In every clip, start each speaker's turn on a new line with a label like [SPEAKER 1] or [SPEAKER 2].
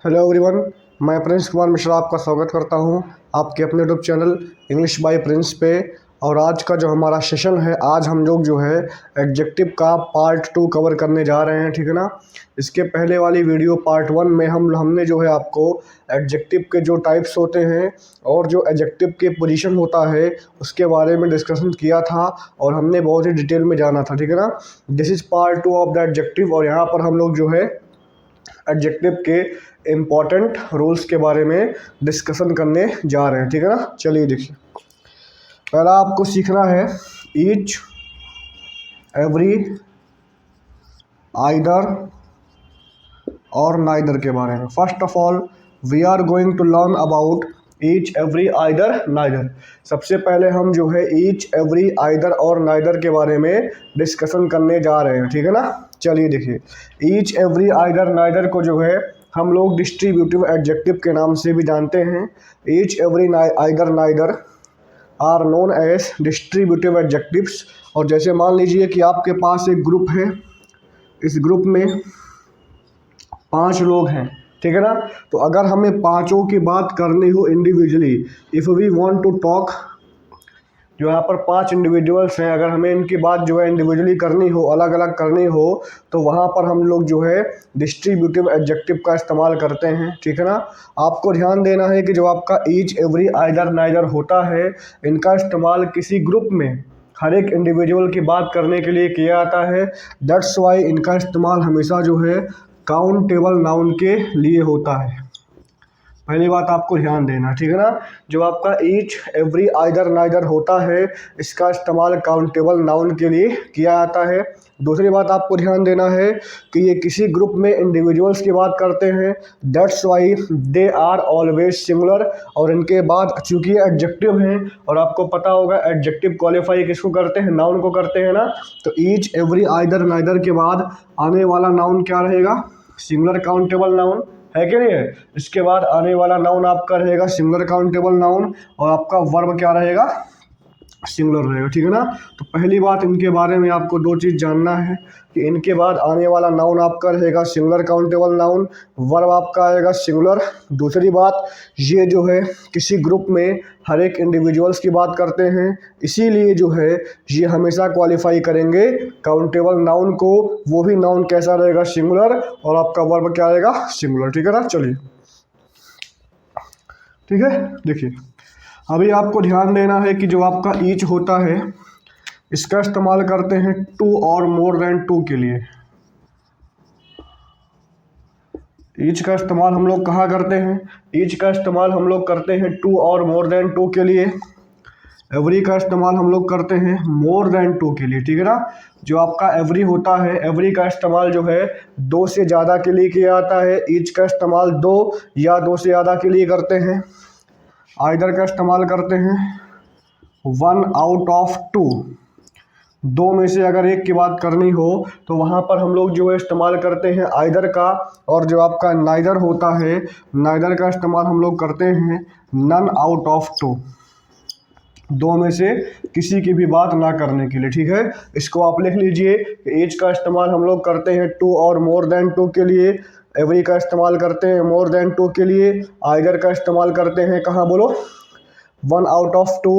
[SPEAKER 1] Hello everyone, मैं Prince Kumar Mishra आपका स्वागत करता हूं आपके अपने YouTube channel English by Prince पे। और आज का जो हमारा सेशन है, आज हम लोग जो है एडजेक्टिव का पार्ट 2 कवर करने जा रहे हैं, ठीक है ना। इसके पहले वाली वीडियो पार्ट 1 में हमने जो है आपको एडजेक्टिव के जो टाइप्स होते हैं और जो एडजेक्टिव के पोजीशन होता है उसके बारे में डिस्कशन किया था और हमने बहुत ही डिटेल में जाना था, ठीक है ना। This is part 2 of the adjective और यहाँ पर हम लोग जो है एडजेक्टिव के इम्पॉर्टेंट रूल्स के बारे में डिस्कशन करने जा रहे हैं, ठीक है ना। चलिए देखिए, पहला आपको सीखना है ईच, एवरी, आइदर और नाइदर के बारे में। First of all we are going to learn about each, every, either, neither. सबसे पहले हम जो है ईच, एवरी, आइदर और नाइदर के बारे में डिस्कशन करने जा रहे हैं, ठीक है ना। चलिए देखिए, ईच, एवरी, आइदर, नाइदर को जो है हम लोग डिस्ट्रीब्यूटिव एडजेक्टिव के नाम से भी जानते हैं। Each, every, either, neither are known as distributive adjectives. और जैसे मान लीजिए कि आपके पास एक ग्रुप है, इस ग्रुप में 5 लोग हैं, ठीक है ना। तो अगर हमें पांचों की बात करनी हो individually, if we want to talk, जो यहाँ पर 5 इंडिविजुअल्स हैं, अगर हमें इनकी बात जो है इंडिविजुअली करनी हो, अलग अलग करनी हो, तो वहाँ पर हम लोग जो है डिस्ट्रीब्यूटिव एडजेक्टिव का इस्तेमाल करते हैं, ठीक है ना। आपको ध्यान देना है कि जो आपका ईच, एवरी, आइदर, नाइदर होता है, इनका इस्तेमाल किसी ग्रुप में हर एक इंडिविजुअल की बात करने के लिए किया जाता है। दैट्स वाई इनका इस्तेमाल हमेशा जो है काउंटेबल नाउन के लिए होता है। पहली बात आपको ध्यान देना, ठीक है ना। जो आपका ईच, एवरी, आइदर, नाइदर होता है, इसका इस्तेमाल काउंटेबल नाउन के लिए किया जाता है। दूसरी बात आपको ध्यान देना है कि ये किसी ग्रुप में इंडिविजुअल्स की बात करते हैं। That's why they are always singular. और इनके बाद चूंकि ये एडजेक्टिव हैं और आपको पता होगा एडजेक्टिव क्वालिफाई किसको करते हैं, नाउन को करते हैं ना। तो ईच, एवरी, आइदर, नाइदर के बाद आने वाला नाउन क्या रहेगा? सिंगुलर काउंटेबल नाउन, है कि नहीं है। इसके बाद आने वाला नाउन आपका रहेगा सिंगुलर काउंटेबल नाउन और आपका वर्ब क्या रहेगा? सिंगुलर रहेगा, ठीक है ना। तो पहली बात इनके बारे में आपको 2 चीज़ जानना है कि इनके बाद आने वाला नाउन आपका रहेगा सिंगुलर काउंटेबल नाउन, वर्ब आपका आएगा सिंगुलर। दूसरी बात, ये जो है किसी ग्रुप में हर एक इंडिविजुअल्स की बात करते हैं, इसीलिए जो है ये हमेशा क्वालिफाई करेंगे काउंटेबल नाउन को। वो भी नाउन कैसा रहेगा? सिंगुलर। और आपका वर्ब क्या आएगा? सिंगुलर, ठीक है ना। चलिए ठीक है, देखिए अभी आपको ध्यान देना है कि जो आपका ईच होता है, इसका इस्तेमाल करते हैं 2 और मोर देन 2 के लिए। ईच का इस्तेमाल हम लोग कहाँ करते हैं? ईच का इस्तेमाल हम लोग करते हैं 2 और मोर देन 2 के लिए। एवरी का इस्तेमाल हम लोग करते हैं मोर देन 2 के लिए, ठीक है ना। जो आपका एवरी होता है, एवरी का इस्तेमाल जो है 2 से ज़्यादा के लिए किया जाता है। ईच का इस्तेमाल 2 या 2 से ज़्यादा के लिए करते हैं। आइदर का इस्तेमाल करते हैं 1 आउट ऑफ 2, 2 में से अगर एक की बात करनी हो तो वहाँ पर हम लोग जो है इस्तेमाल करते हैं आइदर का। और जो आपका नाइदर होता है, नाइदर का इस्तेमाल हम लोग करते हैं नन आउट ऑफ 2, 2 में से किसी की भी बात ना करने के लिए, ठीक है। इसको आप लिख लीजिए। एज का इस्तेमाल हम लोग करते हैं 2 और मोर देन 2 के लिए। एवरी का इस्तेमाल करते हैं मोर देन 2 के लिए। आइदर का इस्तेमाल करते हैं कहाँ बोलो? 1 आउट ऑफ 2।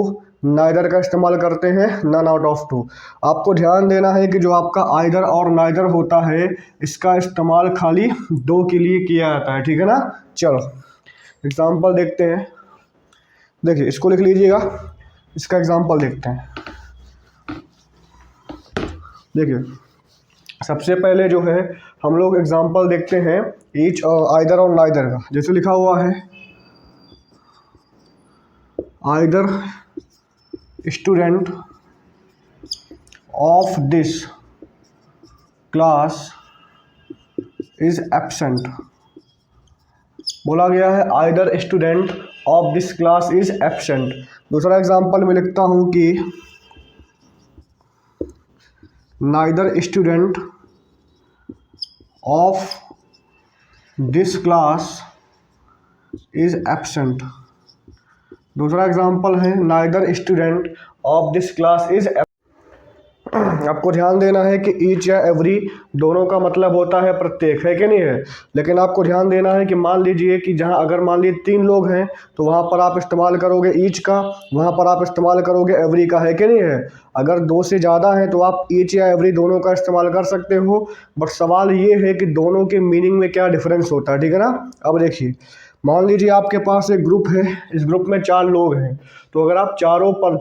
[SPEAKER 1] नाइदर का इस्तेमाल करते हैं नन आउट ऑफ 2। आपको ध्यान देना है कि जो आपका आइदर और नाइदर होता है, इसका इस्तेमाल खाली 2 के लिए किया जाता है, ठीक है ना। चलो एग्जाम्पल देखते हैं। देखिए इसको लिख लीजिएगा, इसका एग्जाम्पल देखते हैं। देखिए सबसे पहले जो है हम लोग एग्जाम्पल देखते हैं ईच और आइदर और नाइदर का। जैसे लिखा हुआ है either student of this class is absent. बोला गया है either student of this class is absent. दूसरा एग्जाम्पल में लिखता हूँ कि neither student of this class is absent. दूसरा एग्जाम्पल है neither student of this class is. आपको ध्यान देना है कि ईच या एवरी दोनों का मतलब होता है प्रत्येक, है कि नहीं है। लेकिन आपको ध्यान देना है कि मान लीजिए कि जहां अगर मान लीजिए 3 लोग हैं तो वहां पर आप इस्तेमाल करोगे ईच का, वहां पर आप इस्तेमाल करोगे एवरी का, है कि नहीं है। अगर 2 से ज़्यादा हैं तो आप ईच या एवरी दोनों का इस्तेमाल कर सकते हो। बट सवाल ये है कि दोनों के मीनिंग में क्या डिफरेंस होता है, ठीक है ना। अब देखिए, मान लीजिए आपके पास एक ग्रुप है, इस ग्रुप में 4 लोग हैं, तो अगर आप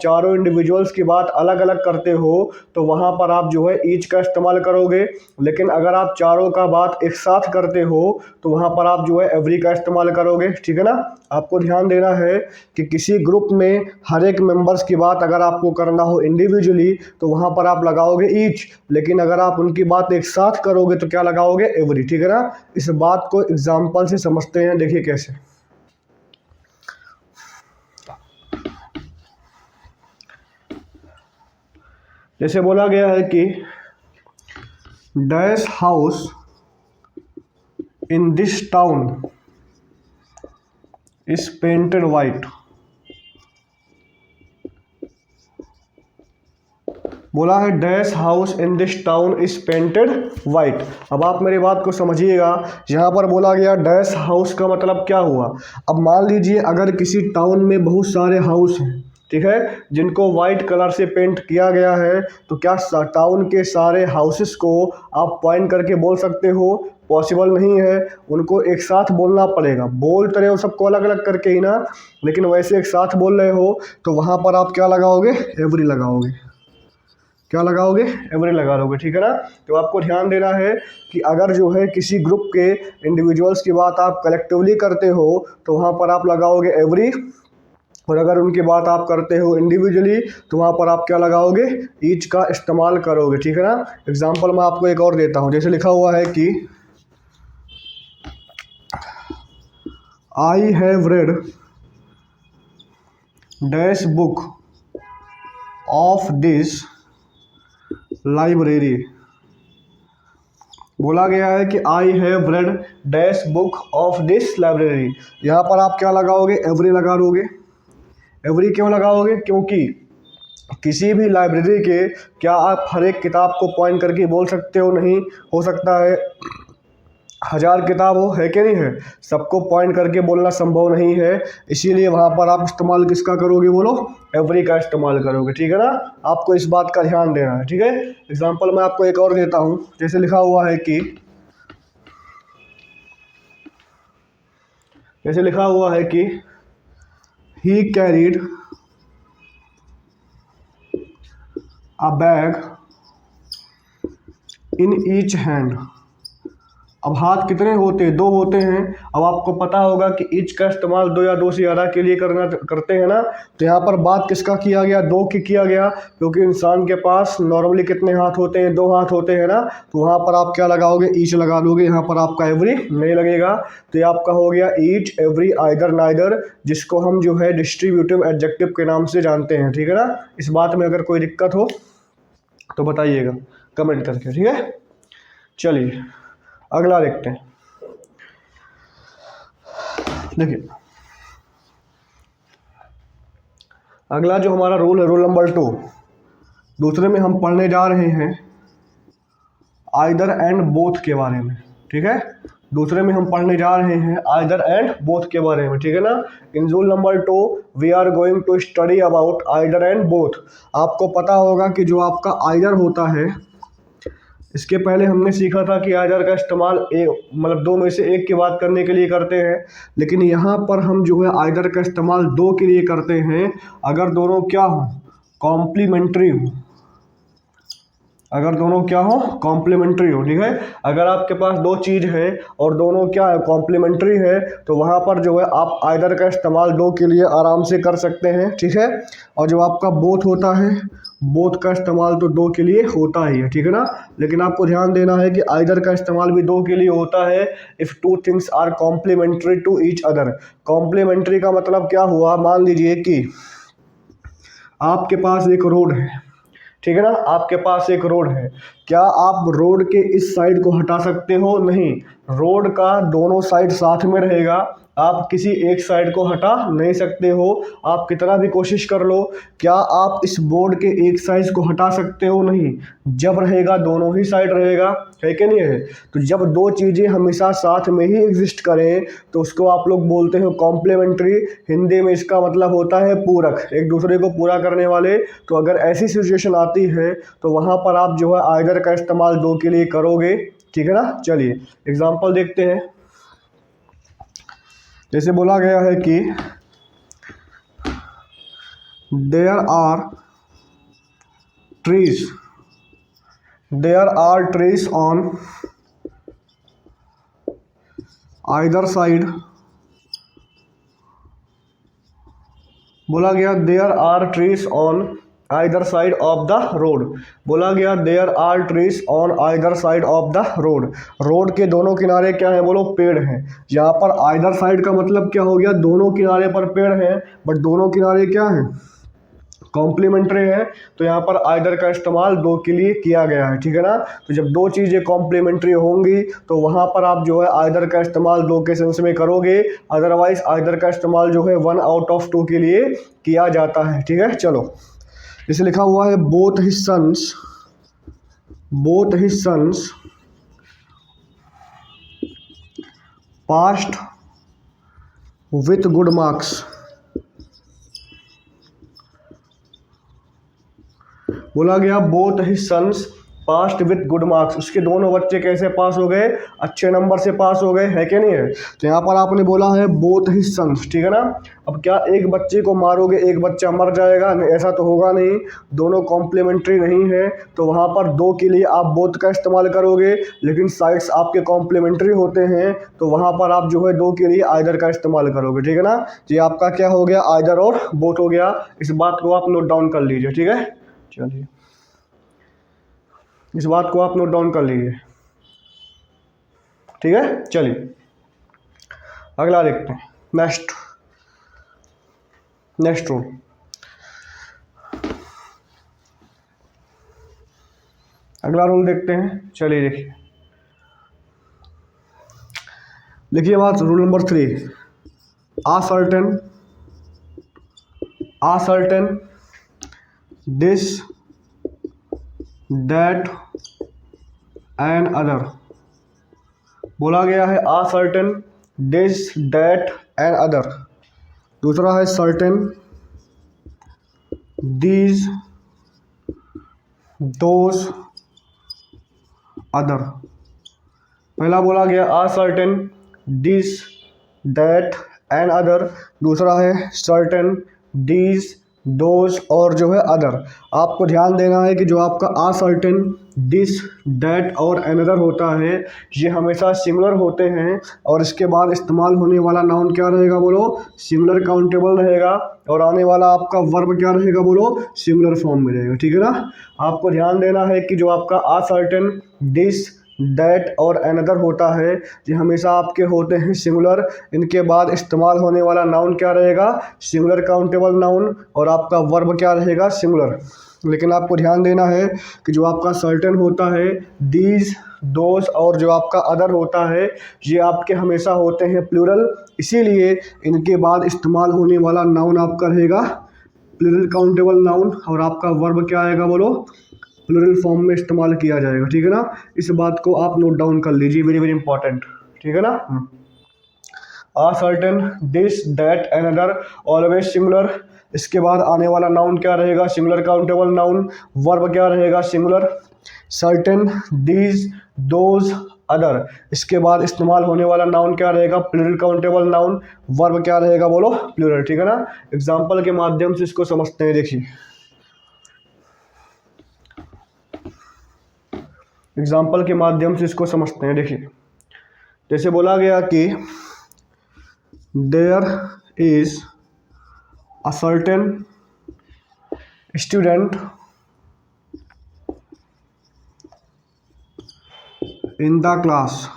[SPEAKER 1] चारों इंडिविजुअल्स की बात अलग अलग करते हो तो वहाँ पर आप जो है ईच का इस्तेमाल करोगे। लेकिन अगर आप चारों का बात एक साथ करते हो तो वहाँ पर आप जो है एवरी का इस्तेमाल करोगे, ठीक है ना। आपको ध्यान देना है कि किसी ग्रुप में हर एक मेंबर्स की बात अगर आपको करना हो इंडिविजुअली तो वहाँ पर आप लगाओगे ईच, लेकिन अगर आप उनकी बात एक साथ करोगे तो क्या लगाओगे, एवरी, ठीक है ना। इस बात को एग्जाम्पल से समझते हैं, देखिए कैसे। जैसे बोला गया है कि dash house in this town is painted white. बोला है dash house in this town is painted white. अब आप मेरी बात को समझिएगा, यहाँ पर बोला गया डैश हाउस का मतलब क्या हुआ। अब मान लीजिए अगर किसी टाउन में बहुत सारे हाउस हैं, ठीक है, जिनको वाइट कलर से पेंट किया गया है, तो क्या टाउन के सारे हाउसेस को आप पॉइंट करके बोल सकते हो, पॉसिबल नहीं है। उनको एक साथ बोलना पड़ेगा, बोल तो रहे हो सबको अलग अलग करके ही ना, लेकिन वैसे एक साथ बोल रहे हो तो वहाँ पर आप क्या लगाओगे, एवरी लगाओगे। क्या लगाओगे, एवरी लगा लोगे, ठीक है ना। तो आपको ध्यान देना है कि अगर जो है किसी ग्रुप के इंडिविजुअल्स की बात आप कलेक्टिवली करते हो तो वहाँ पर आप लगाओगे एवरी, और अगर उनकी बात आप करते हो इंडिविजुअली तो वहाँ पर आप क्या लगाओगे, ईच का इस्तेमाल करोगे, ठीक है ना। एग्जाम्पल मैं आपको एक और देता हूँ, जैसे लिखा हुआ है कि I have read dash book of this library. बोला गया है कि I have read dash book of this library. यहाँ पर आप क्या लगाओगे, एवरी लगा दोगे। एवरी क्यों लगाओगे, क्योंकि किसी भी लाइब्रेरी के क्या आप हर एक किताब को पॉइंट करके बोल सकते हो, नहीं हो सकता है। 1000 किताब हो, है कि नहीं है, सबको पॉइंट करके बोलना संभव नहीं है। इसीलिए वहाँ पर आप इस्तेमाल किसका करोगे, बोलो, एवरी का इस्तेमाल करोगे, ठीक है ना। आपको इस बात का ध्यान देना है, ठीक है। एग्जाम्पल मैं आपको एक और देता हूँ, जैसे लिखा हुआ है कि he carried a bag in each hand. अब हाथ कितने होते हैं, 2 होते हैं। अब आपको पता होगा कि ईच का इस्तेमाल 2 या 2 से ज़्यादा के लिए करते हैं ना। तो यहाँ पर बात किसका किया गया, 2 की किया गया, क्योंकि इंसान के पास नॉर्मली कितने हाथ होते हैं, 2 हाथ होते हैं ना। तो वहाँ पर आप क्या लगाओगे, ईच लगा दोगे, यहाँ पर आपका एवरी नहीं लगेगा। तो ये आपका हो गया ईच, एवरी, आइदर, नाइदर, जिसको हम जो है डिस्ट्रीब्यूटिव एडजेक्टिव के नाम से जानते हैं, ठीक है ना। इस बात में अगर कोई दिक्कत हो तो बताइएगा कमेंट करके, ठीक है। चलिए अगला देखते हैं। देखिए अगला जो हमारा रूल है, रूल नंबर 2, दूसरे में हम पढ़ने जा रहे हैं आइदर एंड बोथ के बारे में, ठीक है। दूसरे में हम पढ़ने जा रहे हैं आइदर एंड बोथ के बारे में, ठीक है ना। In rule number 2 we are going to study about either and both. आपको पता होगा कि जो आपका आइदर होता है, इसके पहले हमने सीखा था कि आइदर का इस्तेमाल मतलब 2 में से एक की बात करने के लिए करते हैं, लेकिन यहाँ पर हम जो है आइदर का इस्तेमाल 2 के लिए करते हैं अगर दोनों क्या हो, कॉम्प्लीमेंट्री हो। अगर दोनों क्या हो, कॉम्प्लीमेंट्री हो, ठीक है। अगर आपके पास 2 चीज़ है और दोनों क्या है, कॉम्प्लीमेंट्री है, तो वहाँ पर जो है आप आइदर का इस्तेमाल 2 के लिए आराम से कर सकते हैं, ठीक है। और जो आपका बोथ होता है, बोथ का इस्तेमाल तो 2 के लिए होता ही है, ठीक है ना। लेकिन आपको ध्यान देना है कि आइदर का इस्तेमाल भी 2 के लिए होता है if 2 things are complementary to each other. Complementary का मतलब क्या हुआ, मान लीजिए कि आपके पास एक रोड है, ठीक है ना, आपके पास एक रोड है, क्या आप रोड के इस साइड को हटा सकते हो? नहीं, रोड का दोनों साइड साथ में रहेगा, आप किसी एक साइड को हटा नहीं सकते हो। आप कितना भी कोशिश कर लो, क्या आप इस बोर्ड के एक साइड को हटा सकते हो? नहीं, जब रहेगा दोनों ही साइड रहेगा, है कि नहीं है? तो जब दो चीज़ें हमेशा साथ में ही एग्जिस्ट करें तो उसको आप लोग बोलते हो कॉम्प्लीमेंट्री। हिंदी में इसका मतलब होता है पूरक, एक दूसरे को पूरा करने वाले। तो अगर ऐसी सिचुएशन आती है तो वहाँ पर आप जो है आइदर का इस्तेमाल दो के लिए करोगे, ठीक है ना। चलिए एग्जाम्पल देखते हैं। जैसे बोला गया है कि there are trees on either side. बोला गया there are trees on either side of the road. बोला गया there are trees on either side of the road. Road के दोनों किनारे क्या है बोलो? पेड़ हैं। यहाँ पर आइदर साइड का मतलब क्या हो गया? दोनों किनारे पर पेड़ हैं, बट दोनों किनारे क्या हैं? कॉम्प्लीमेंट्री है। तो यहाँ पर आइदर का इस्तेमाल दो के लिए किया गया है, ठीक है ना। तो जब दो चीज़ें कॉम्प्लीमेंट्री होंगी तो वहाँ पर आप जो है आइदर का इस्तेमाल दो के सेंस में करोगे, अदरवाइज आइदर का इस्तेमाल जो है 1 आउट ऑफ 2 के लिए किया जाता है, ठीक है। चलो, इसे लिखा हुआ है both his sons passed with good marks. बोला गया both his sons passed with good marks. उसके दोनों बच्चे कैसे पास हो गए? अच्छे नंबर से पास हो गए, है कि नहीं है? तो यहाँ पर आपने बोला है बोथ हिज सन्स, ठीक है ना। अब क्या एक बच्चे को मारोगे एक बच्चा मर जाएगा? नहीं, ऐसा तो होगा नहीं, दोनों कॉम्प्लीमेंट्री नहीं है। तो वहाँ पर दो के लिए आप बोथ का इस्तेमाल करोगे, लेकिन साइड्स आपके कॉम्प्लीमेंट्री होते हैं तो वहाँ पर आप जो है दो के लिए आइदर का इस्तेमाल करोगे, ठीक है ना। तो ये आपका क्या हो गया? आइदर और बोथ हो गया। इस बात को आप नोट डाउन कर लीजिए, ठीक है। चलिए, इस बात को आप नोट डाउन कर लीजिए, ठीक है। चलिए अगला देखते हैं। Next rule. अगला रूल देखते हैं। चलिए देखिए, लिखिए बात rule number 3। A certain this that and other. बोला गया है a certain this that and other. दूसरा है सर्टेन दीज दोज अदर। पहला बोला गया a certain this that and other. दूसरा है सर्टेन दीज दोज और जो है अदर। आपको ध्यान देना है कि जो आपका आ सर्टेन दिस दैट और अनदर होता है ये हमेशा सिंगुलर होते हैं, और इसके बाद इस्तेमाल होने वाला नाउन क्या रहेगा बोलो? सिंगुलर काउंटेबल रहेगा। और आने वाला आपका वर्ब क्या रहेगा बोलो? सिंगुलर फॉर्म में रहेगा, ठीक है ना। आपको ध्यान देना है कि जो आपका आ सर्टेन दिस दैट और अनदर होता है ये हमेशा आपके होते हैं सिंगुलर। इनके बाद इस्तेमाल होने वाला नाउन क्या रहेगा? Singular countable noun. और आपका वर्ब क्या रहेगा? सिंगुलर। लेकिन आपको ध्यान देना है कि जो आपका सर्टेन होता है, दीज दोज और जो आपका अदर होता है ये आपके हमेशा होते हैं प्लूरल, इसीलिए इनके बाद इस्तेमाल होने वाला नाउन आपका रहेगा प्लूरल काउंटेबल नाउन। और आपका वर्ब क्या आएगा बोलो? प्लूरल फॉर्म में इस्तेमाल किया जाएगा, ठीक है ना। इस बात को आप नोट डाउन कर लीजिए, वेरी वेरी इंपॉर्टेंट, ठीक है ना। A certain this that and other always singular. इसके बाद आने वाला नाउन क्या रहेगा? Singular countable noun. वर्ब क्या रहेगा? Singular. Certain these those other. इसके बाद इस्तेमाल होने वाला नाउन क्या रहेगा? Plural countable noun. वर्ब क्या रहेगा बोलो? प्लूरल, ठीक है ना। एग्जाम्पल के माध्यम से इसको समझते हैं। देखिए एग्जाम्पल के माध्यम से इसको समझते हैं। देखिए जैसे बोला गया कि there is a certain student in the class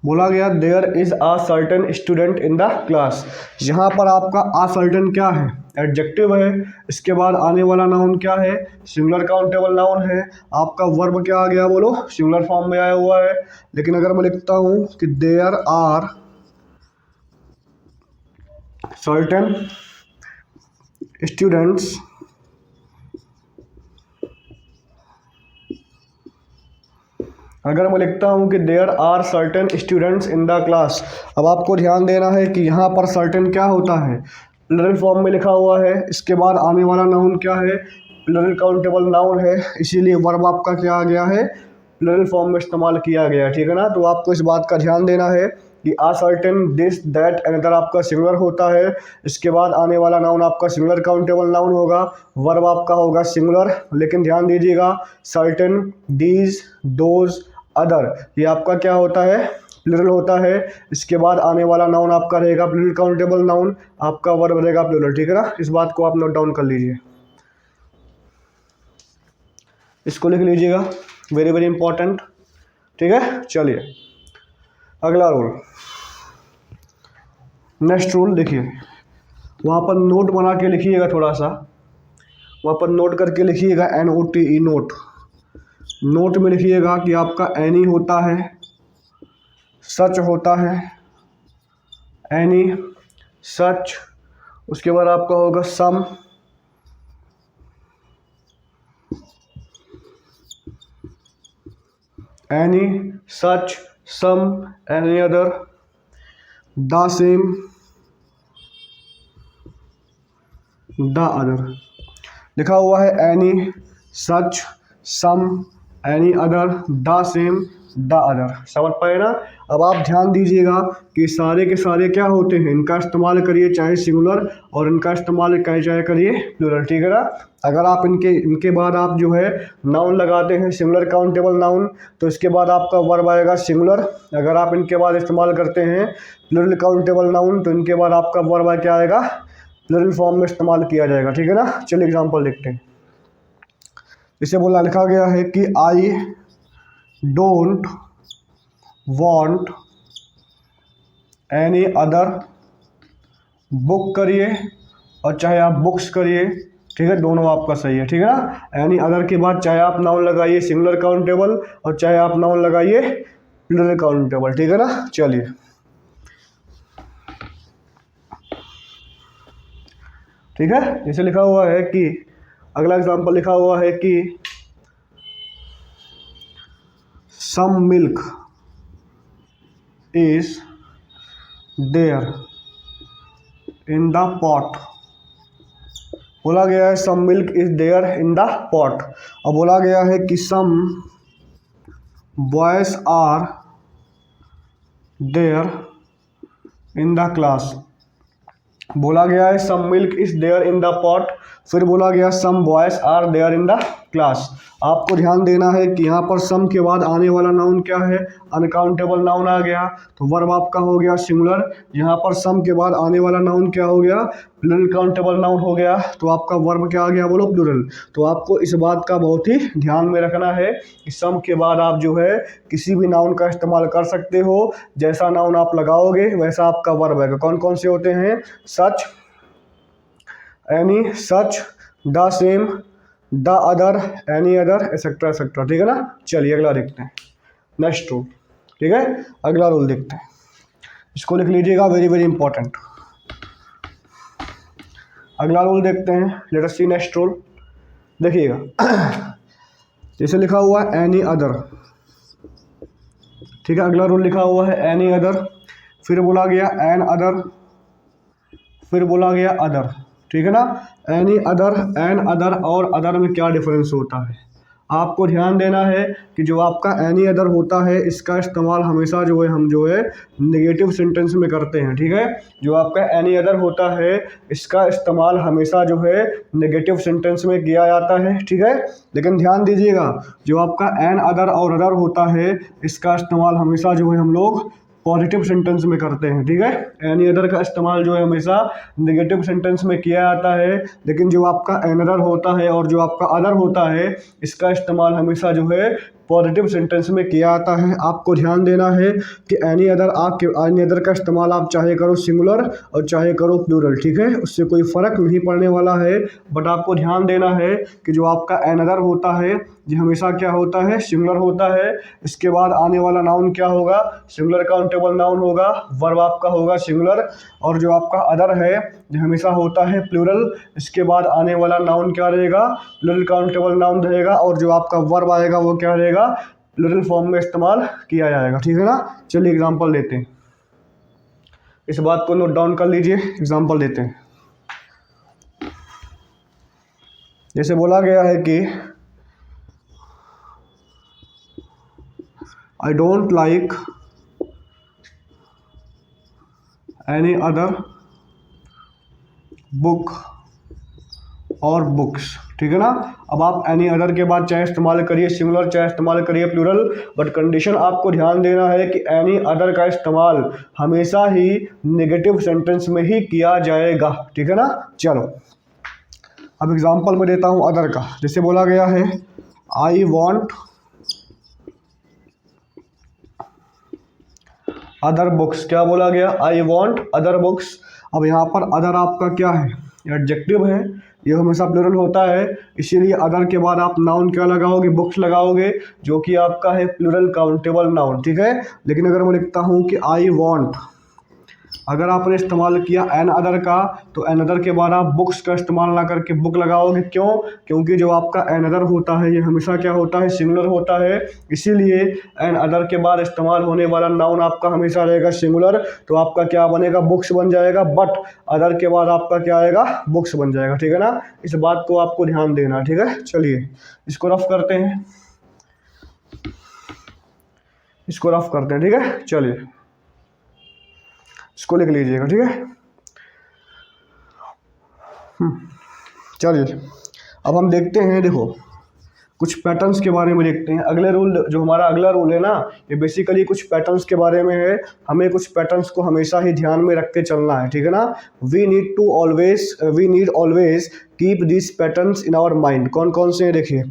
[SPEAKER 1] बोला गया there is a certain student in the class. यहाँ पर आपका आ सर्टेन क्या है, एडजेक्टिव है। इसके बाद आने वाला नाउन क्या है, सिंगुलर काउंटेबल नाउन है। आपका वर्ब क्या आ गया बोलो, सिंगुलर फॉर्म में आया हुआ है। लेकिन अगर मैं लिखता हूँ कि देयर आर सर्टेन स्टूडेंट्स अगर मैं लिखता हूँ कि there are certain students in the class, अब आपको ध्यान देना है कि यहाँ पर सर्टेन क्या होता है, प्लूरल फॉर्म में लिखा हुआ है। इसके बाद आने वाला नाउन क्या है, प्लूरल काउंटेबल नाउन है, इसीलिए वर्ब आपका क्या आ गया है, प्लूरल फॉर्म में इस्तेमाल किया गया है, ठीक है ना। तो आपको इस बात का ध्यान देना है कि आ सर्टेन, दिस, दैट, अनदर आपका सिंगुलर होता है। इसके बाद आने वाला नाउन आपका सिंगुलर काउंटेबल नाउन होगा, वर्ब आपका होगा सिंगुलर। लेकिन ध्यान दीजिएगा, सर्टेन, दीज, दोज, अदर, ये आपका क्या होता है, प्लूरल होता है। इसके बाद आने वाला नाउन आपका रहेगा प्लूरल काउंटेबल नाउन, आपका वर्ब रहेगा प्लूरल, ठीक है ना। इस बात को आप नोट डाउन कर लीजिए, इसको लिख लीजिएगा, वेरी वेरी इंपॉर्टेंट, ठीक है। चलिए अगला रूल, नेक्स्ट रूल देखिए, वहाँ पर नोट बना के लिखिएगा, थोड़ा सा वहाँ पर नोट करके लिखिएगा, NOTE नोट। नोट में लिखिएगा कि आपका एनी होता है, सच होता है, एनी, सच। उसके बाद आपका होगा some, any, such, some, any other, the same, the other. लिखा हुआ है any, such, some, any other, the same, the other, समझ पाए ना। अब आप ध्यान दीजिएगा कि सारे के सारे क्या होते हैं, इनका इस्तेमाल करिए चाहे सिंगुलर, और इनका इस्तेमाल चाहे करिए प्लूरल, ठीक है ना। अगर आप इनके बाद आप जो है नाउन लगाते हैं सिंगुलर काउंटेबल नाउन, तो इसके बाद आपका वर्ब आएगा सिंगुलर। अगर आप इनके बाद इस्तेमाल करते हैं प्लूरल काउंटेबल नाउन, तो इनके बाद आपका वर्ब क्या आएगा, प्लूरल फॉर्म में इस्तेमाल किया जाएगा, ठीक है ना। चलिए एग्जांपल देखते हैं। इसे बोला, लिखा गया है कि I don't want any other, book करिए और चाहे आप बुक्स करिए, ठीक है, दोनों आपका सही है, ठीक है ना। एनी अदर के बाद चाहे आप नाउन लगाइए सिंगुलर काउंटेबल और चाहे आप नाउन लगाइए प्लूरल काउंटेबल, ठीक है ना। चलिए ठीक है, जैसे लिखा हुआ है कि अगला एग्जांपल लिखा हुआ है कि some milk is there in the pot. बोला गया है some milk is there in the pot. अब बोला गया है कि some boys are there in the class. बोला गया है some milk is there in the pot, फिर बोला गया some boys are there in the class. आपको ध्यान देना है कि यहाँ पर सम के बाद आने वाला नाउन क्या है, अनकाउंटेबल नाउन आ गया, तो वर्ब आपका हो गया सिंगुलर। यहाँ पर सम के बाद आने वाला नाउन क्या हो गया, प्लूरल काउंटेबल नाउन हो गया, तो आपका वर्ब क्या आ गया बोलो, प्लूरल। तो आपको इस बात का बहुत ही ध्यान में रखना है कि सम के बाद आप जो है किसी भी नाउन का इस्तेमाल कर सकते हो, जैसा नाउन आप लगाओगे वैसा आपका वर्ब है। कौन कौन से होते हैं, such, any, such, the same, the other, any other, etcetera etcetera, ठीक है ना। चलिए अगला देखते हैं, नेक्स्ट रूल, ठीक है। अगला रूल देखते हैं, इसको लिख लीजिएगा, वेरी वेरी इंपॉर्टेंट। अगला रूल देखते हैं, लेट अस सी नेक्स्ट रूल। देखिएगा जैसे लिखा हुआ है एनी अदर, ठीक है। अगला रूल लिखा हुआ है एनी अदर, फिर बोला गया एन अदर, फिर बोला गया अदर, ठीक है ना। एनी अदर, एन अदर और अदर में क्या डिफरेंस होता है, आपको ध्यान देना है कि जो आपका एनी अदर होता है इसका इस्तेमाल हमेशा जो है हम जो है नेगेटिव सेंटेंस में करते हैं, ठीक है। जो आपका एनी अदर होता है इसका इस्तेमाल हमेशा जो है नेगेटिव सेंटेंस में किया जाता है, ठीक है। लेकिन ध्यान दीजिएगा जो आपका एन अदर और अदर होता है इसका इस्तेमाल हमेशा जो है हम लोग पॉजिटिव सेंटेंस में करते हैं, ठीक है। एनी अदर का इस्तेमाल जो है हमेशा नेगेटिव सेंटेंस में किया जाता है, लेकिन जो आपका एन अदर होता है और जो आपका अदर होता है इसका इस्तेमाल हमेशा जो है पॉजिटिव सेंटेंस में किया जाता है। आपको ध्यान देना है कि एनी अदर का इस्तेमाल आप चाहे करो सिंगुलर और चाहे करो प्लूरल, ठीक है, उससे कोई फ़र्क नहीं पड़ने वाला है। बट आपको ध्यान देना है कि जो आपका एन अदर होता है ये हमेशा क्या होता है, सिंगुलर होता है। इसके बाद आने वाला नाउन क्या होगा, सिंगुलर काउंटेबल नाउन होगा, वर्ब आपका होगा सिंगुलर, और जो आपका अदर है ये हमेशा होता है प्लूरल। इसके बाद आने वाला नाउन क्या रहेगा, प्लूरल काउंटेबल नाउन रहेगा, और जो आपका वर्ब आएगा वो क्या रहेगा, प्लूरल फॉर्म में इस्तेमाल किया जाएगा, ठीक है ना। चलिए एग्जांपल लेते हैं, इस बात को नोट डाउन कर लीजिए, एग्जांपल देते हैं। जैसे बोला गया है कि I don't like any other book और बुक्स, ठीक है ना। अब आप एनी अदर के बाद चाहे इस्तेमाल करिए सिंगुलर चाहे इस्तेमाल करिए प्लूरल, बट कंडीशन आपको ध्यान देना है कि एनी अदर का इस्तेमाल हमेशा ही नेगेटिव सेंटेंस में ही किया जाएगा, ठीक है ना। चलो अब एग्जांपल मैं देता हूँ अदर का। जैसे बोला गया है आई वॉन्ट अदर बुक्स, क्या बोला गया, आई वॉन्ट अदर बुक्स। अब यहाँ पर अदर आपका क्या है, एडजेक्टिव है, ये हमेशा प्लूरल होता है, इसीलिए अदर के बाद आप नाउन क्या लगाओगे, बुक्स लगाओगे, जो कि आपका है प्लूरल काउंटेबल नाउन, ठीक है। लेकिन अगर मैं लिखता हूँ कि आई वॉन्ट, अगर आपने इस्तेमाल किया एन अदर का, तो एन अदर के बाद आप बुक्स का इस्तेमाल ना करके बुक लगाओगे, क्यों, क्योंकि जो आपका एन अदर होता है ये हमेशा क्या होता है, सिंगुलर होता है, इसीलिए एन अदर के बाद इस्तेमाल होने वाला नाउन आपका हमेशा रहेगा सिंगुलर, तो आपका क्या बनेगा, बुक्स बन जाएगा, बट अदर के बाद आपका क्या आएगा, बुक्स बन जाएगा, ठीक है ना। इस बात को आपको ध्यान देना, ठीक है। चलिए इसको रफ करते हैं, इसको रफ करते हैं, ठीक है। चलिए इसको लिख लीजिएगा, ठीक है। चलिए अब हम देखते हैं, देखो कुछ पैटर्न्स के बारे में देखते हैं। अगले रूल, जो हमारा अगला रूल है ना, ये बेसिकली कुछ पैटर्न्स के बारे में है। हमें कुछ पैटर्न्स को हमेशा ही ध्यान में रख के चलना है, ठीक है ना। We need always keep this patterns in our mind. कौन कौन से हैं देखिए।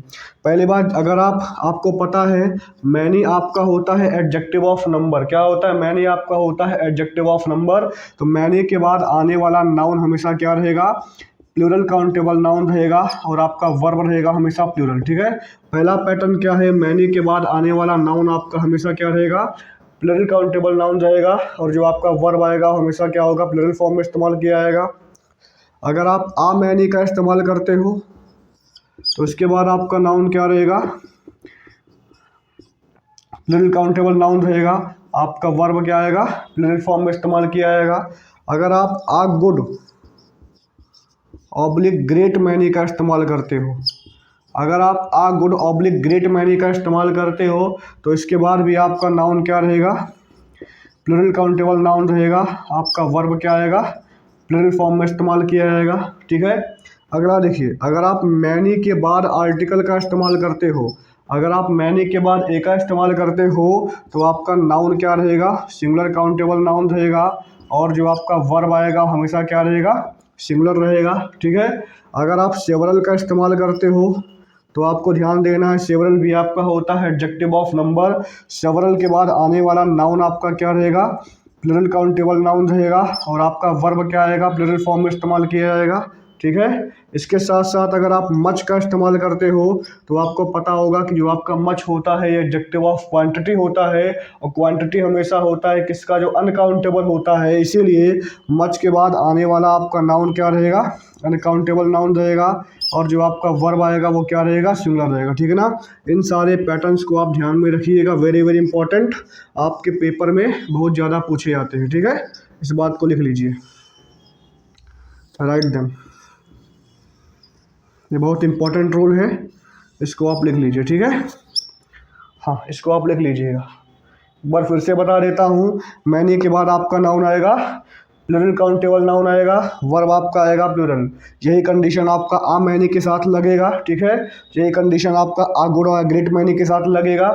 [SPEAKER 1] पहली बात, अगर आपको पता है मैनी आपका होता है एडजेक्टिव ऑफ नंबर, क्या होता है, मैनी आपका होता है एडजेक्टिव ऑफ नंबर, तो मैनी के बाद आने वाला नाउन हमेशा क्या रहेगा, प्लूरल काउंटेबल नाउन रहेगा, और आपका वर्ब रहेगा हमेशा प्लूरल, ठीक है। पहला पैटर्न क्या है, मैनी के बाद आने वाला नाउन आपका हमेशा क्या रहेगा, प्लूरल काउंटेबल नाउन रहेगा, और जो आपका वर्ब आएगा हमेशा क्या होगा, प्लूरल फॉर्म में इस्तेमाल किया जाएगा। अगर आप आ मैनी का इस्तेमाल करते हो तो इसके बाद आपका नाउन क्या रहेगा, प्लूरल काउंटेबल नाउन रहेगा, आपका वर्ब क्या आएगा, प्लूरल फॉर्म में इस्तेमाल किया जाएगा। अगर आप a good oblique great many का इस्तेमाल करते हो, अगर आप a good oblique great many का इस्तेमाल करते हो तो इसके बाद भी आपका नाउन क्या रहेगा, प्लूरल काउंटेबल नाउन रहेगा, आपका वर्ब क्या आएगा, प्लूरल फॉर्म में इस्तेमाल किया जाएगा, ठीक है। अगला देखिए, अगर आप मैनी के बाद आर्टिकल का इस्तेमाल करते हो, अगर आप मैनी के बाद ए का इस्तेमाल करते हो तो आपका नाउन क्या रहेगा, सिंगुलर काउंटेबल नाउन रहेगा, और जो आपका वर्ब आएगा हमेशा क्या रहेगा, सिंगुलर रहेगा, ठीक है। अगर आप सेवरल का इस्तेमाल करते हो तो आपको ध्यान देना है, सेवरल भी आपका होता है एडजेक्टिव ऑफ नंबर, सेवरल के बाद आने वाला नाउन आपका क्या रहेगा, प्लूरल काउंटेबल नाउन रहेगा, और आपका वर्ब क्या आएगा, प्लूरल फॉर्म में इस्तेमाल किया जाएगा, ठीक है। इसके साथ साथ अगर आप मच का इस्तेमाल करते हो तो आपको पता होगा कि जो आपका मच होता है ये एडजेक्टिव ऑफ क्वांटिटी होता है, और क्वांटिटी हमेशा होता है किसका, जो अनकाउंटेबल होता है, इसीलिए मच के बाद आने वाला आपका नाउन क्या रहेगा, अनकाउंटेबल नाउन रहेगा, और जो आपका वर्ब आएगा वो क्या रहेगा, सिंगुलर रहेगा, ठीक है ना। इन सारे पैटर्न्स को आप ध्यान में रखिएगा, वेरी वेरी इंपॉर्टेंट, आपके पेपर में बहुत ज़्यादा पूछे जाते हैं, ठीक है। इस बात को लिख लीजिए, राइट देम, ये बहुत इंपॉर्टेंट रूल है, इसको आप लिख लीजिए, ठीक है। हाँ इसको आप लिख लीजिएगा। एक बार फिर से बता देता हूँ, मैनी के बाद आपका नाउन आएगा प्लूरल काउंटेबल नाउन आएगा, वर्ब आपका आएगा प्लूरल। यही कंडीशन आपका आ मैनी के साथ लगेगा, ठीक है। यही कंडीशन आपका आ गुड और ग्रेट मैनी के साथ लगेगा।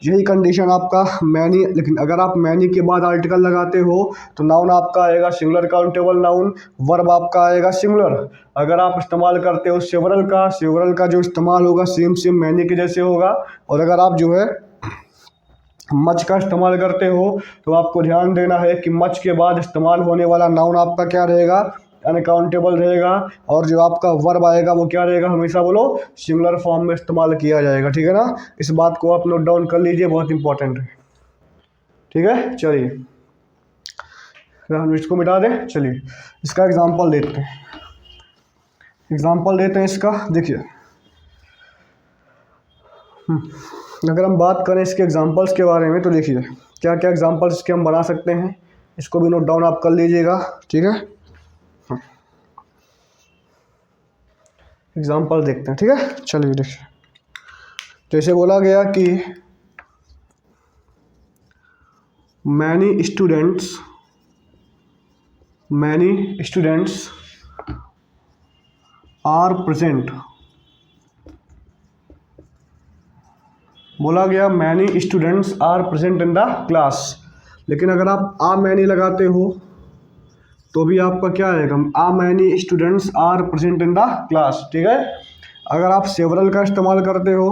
[SPEAKER 1] यही कंडीशन आपका मैनी, लेकिन अगर आप मैनी के बाद आर्टिकल लगाते हो तो नाउन आपका आएगा सिंगुलर काउंटेबल नाउन, वर्ब आपका आएगा सिंगुलर। अगर आप इस्तेमाल करते हो सेवरल का जो इस्तेमाल होगा सेम मैनी के जैसे होगा। और अगर आप जो है मच का इस्तेमाल करते हो तो आपको ध्यान देना है कि मच के बाद इस्तेमाल होने वाला नाउन आपका क्या रहेगा, अनकाउंटेबल रहेगा। और जो आपका वर्ब आएगा वो क्या रहेगा, हमेशा बोलो सिंगुलर फॉर्म में इस्तेमाल किया जाएगा, ठीक है ना। इस बात को आप नोट डाउन कर लीजिए, बहुत इंपॉर्टेंट है, ठीक है। चलिए हम इसको मिटा दें। चलिए इसका एग्जाम्पल देते हैं इसका। देखिए अगर हम बात करें इसके एग्जांपल्स के बारे में तो देखिए क्या क्या एग्जांपल्स इसके हम बना सकते हैं, इसको भी नोट डाउन आप कर लीजिएगा, ठीक है। एग्जांपल देखते हैं, ठीक है। चलिए देखिए, जैसे बोला गया कि मैनी स्टूडेंट्स आर प्रेजेंट, बोला गया many students are present in the class. लेकिन अगर आप आ मैनी लगाते हो तो भी आपका क्या आएगा, a many students are present in the class, ठीक है। अगर आप सेवरल का इस्तेमाल करते हो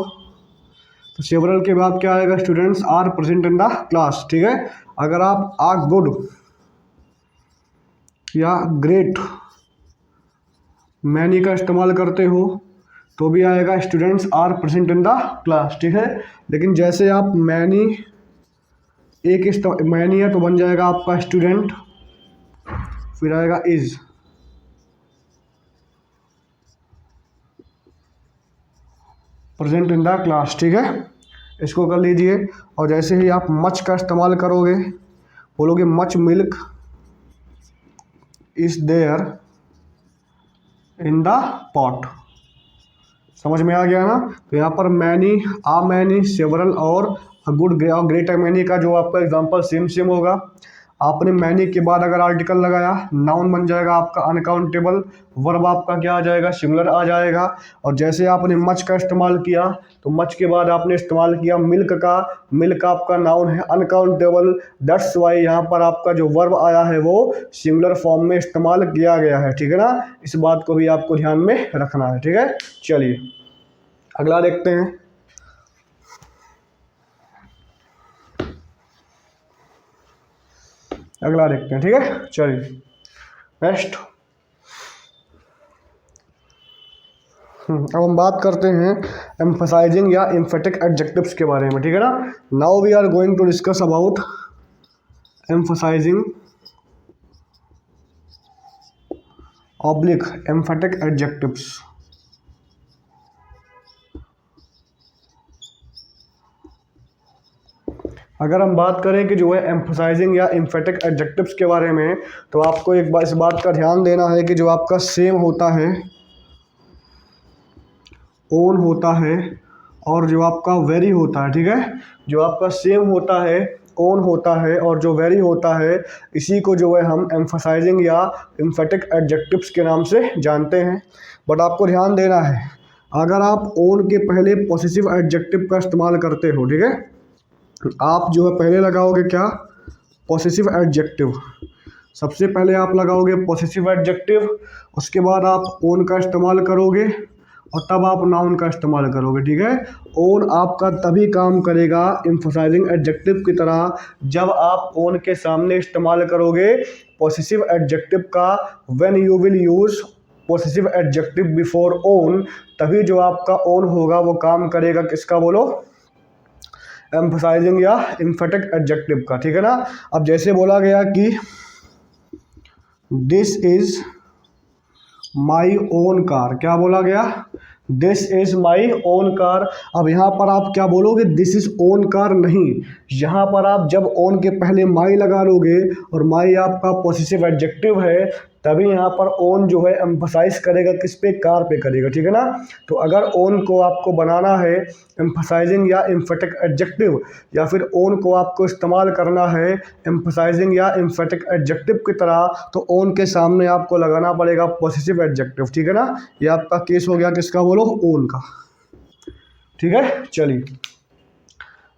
[SPEAKER 1] तो सेवरल के बाद क्या आएगा, students are present in the class, ठीक है। अगर आप आ गुड या ग्रेट मैनी का इस्तेमाल करते हो तो भी आएगा students are present in the class, ठीक है। लेकिन जैसे आप मैनी मैनी है तो बन जाएगा आपका स्टूडेंट, फिर आएगा is, present in the class, ठीक है। इसको कर लीजिए। और जैसे ही आप मच का इस्तेमाल करोगे, बोलोगे much milk is there in the pot, समझ में आ गया ना। तो यहाँ पर मैनी, आ मैनी, सेवरल और गुड ग्रेट मैनी का जो आपका एग्जांपल सेम होगा। आपने मैनी के बाद अगर आर्टिकल लगाया, नाउन बन जाएगा आपका अनकाउंटेबल, वर्ब आपका क्या आ जाएगा, सिंगुलर आ जाएगा। और जैसे आपने मच का इस्तेमाल किया तो मच के बाद आपने इस्तेमाल किया मिल्क का, मिल्क आपका नाउन है अनकाउंटेबल, दैट्स वाई यहाँ पर आपका जो वर्ब आया है वो सिंगुलर फॉर्म में इस्तेमाल किया गया है, ठीक है ना। इस बात को भी आपको ध्यान में रखना है, ठीक है। चलिए अगला देखते हैं। ठीक है। चलिए नेक्स्ट अब हम बात करते हैं एम्फसाइजिंग या एम्फेटिक एडजेक्टिव्स के बारे में, ठीक है ना। Now we are going to discuss about emphasising oblique emphatic adjectives. अगर हम बात करें कि जो है एम्फसाइजिंग या एम्फेटिक एडजेक्टिव्स के बारे में, तो आपको एक बार इस बात का ध्यान देना है कि जो आपका सेम होता है, ओन होता है, और जो आपका वेरी होता है, ठीक है। जो आपका सेम होता है, ओन होता है, और जो वेरी होता है, इसी को जो है हम एम्फसाइजिंग या एम्फेटिक एडजेक्टिव्स के नाम से जानते हैं। बट आपको ध्यान देना है, अगर आप ओन के पहले पॉसेसिव एडजेक्टिव का इस्तेमाल करते हो, ठीक है, आप जो है पहले लगाओगे क्या, पॉसेसिव एडजेक्टिव। सबसे पहले आप लगाओगे पॉसेसिव एडजेक्टिव, उसके बाद आप ओन का इस्तेमाल करोगे और तब आप नाउन का इस्तेमाल करोगे, ठीक है। ओन आपका तभी काम करेगा एम्फसाइजिंग एडजेक्टिव की तरह जब आप ओन के सामने इस्तेमाल करोगे पॉसेसिव एडजेक्टिव का। When you will use possessive adjective before own, तभी जो आपका ओन होगा वो काम करेगा किसका, बोलो, एम्फसाइजिंग या एम्फेटिक एडजेक्टिव का, ठीक है ना। अब जैसे बोला गया कि this is my own car, क्या बोला गया, this is my own car. अब यहाँ पर आप क्या बोलोगे, दिस इज ओन कार नहीं, यहाँ पर आप जब ओन के पहले माई लगा लोगे और माई आपका पॉसेसिव एडजेक्टिव है, तभी यहाँ पर ओन जो है एम्फसाइज करेगा किस पे, कार पे करेगा, ठीक है ना। तो अगर ओन को आपको बनाना है एम्फसाइजिंग या एम्फेटिक एडजेक्टिव, या फिर ओन को आपको इस्तेमाल करना है एम्फसाइजिंग या एम्फेटिक एडजेक्टिव की तरह, तो ओन के सामने आपको लगाना पड़ेगा पॉजिटिव एडजेक्टिव, ठीक है ना। ये आपका केस हो गया किसका, बोलो, ओन का, ठीक है। चलिए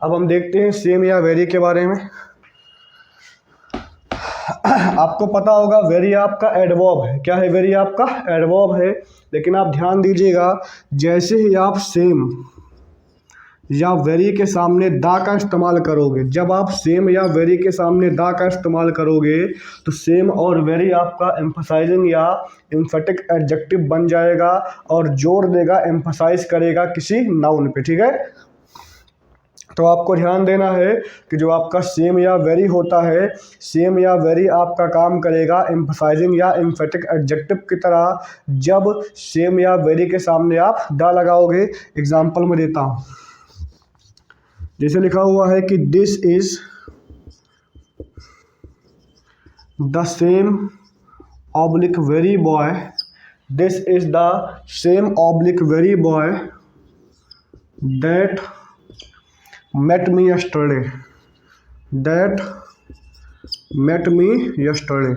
[SPEAKER 1] अब हम देखते हैं सेम या वेरी के बारे में। आपको पता होगा वेरी आपका एडवर्ब है, क्या है, वेरी आपका एडवर्ब है। लेकिन आप ध्यान दीजिएगा, जैसे ही आप सेम या वेरी के सामने दा का इस्तेमाल करोगे, जब आप सेम या वेरी के सामने दा का इस्तेमाल करोगे तो सेम और वेरी आपका एम्फसाइजिंग या एम्फेटिक एडजेक्टिव बन जाएगा और जोर देगा, एम्फसाइज करेगा किसी नाउन पे, ठीक है। तो आपको ध्यान देना है कि जो आपका सेम या वेरी होता है, सेम या वेरी आपका काम करेगा एम्फसाइजिंग या एम्फेटिक एडजेक्टिव की तरह, जब सेम या वेरी के सामने आप दा लगाओगे। एग्जांपल में देता हूँ, जैसे लिखा हुआ है कि this is the same oblique very boy, this is the same oblique very boy that met me yesterday, that met me yesterday।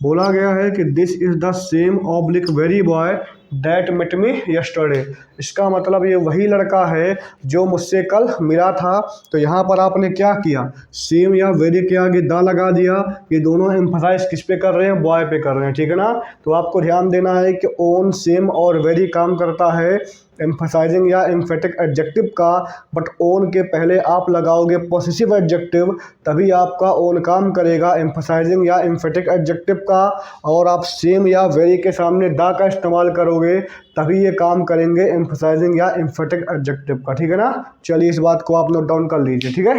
[SPEAKER 1] बोला गया है कि this is the same oblique very boy that met me yesterday. इसका मतलब ये वही लड़का है जो मुझसे कल मिला था। तो यहाँ पर आपने क्या किया, सेम या वेरी के आगे दा लगा दिया। ये दोनों एम्फसाइज किस पे कर रहे हैं, बॉय पे कर रहे हैं, ठीक है ना। तो आपको ध्यान देना है कि ओन, सेम और वेरी काम करता है एम्फसाइजिंग या एम्फेटिक एडजेक्टिव का, बट ओन के पहले आप लगाओगे पॉसेसिव एडजेक्टिव, तभी आपका ओन काम करेगा एम्फसाइजिंग या एम्फेटिक एडजेक्टिव का। और आप सेम या वेरी के सामने दा का इस्तेमाल करोगे तभी ये काम करेंगे एम्फसाइजिंग या एम्फेटिक एडजेक्टिव का, ठीक है ना। चलिए इस बात को आप नोट डाउन कर लीजिए, ठीक है।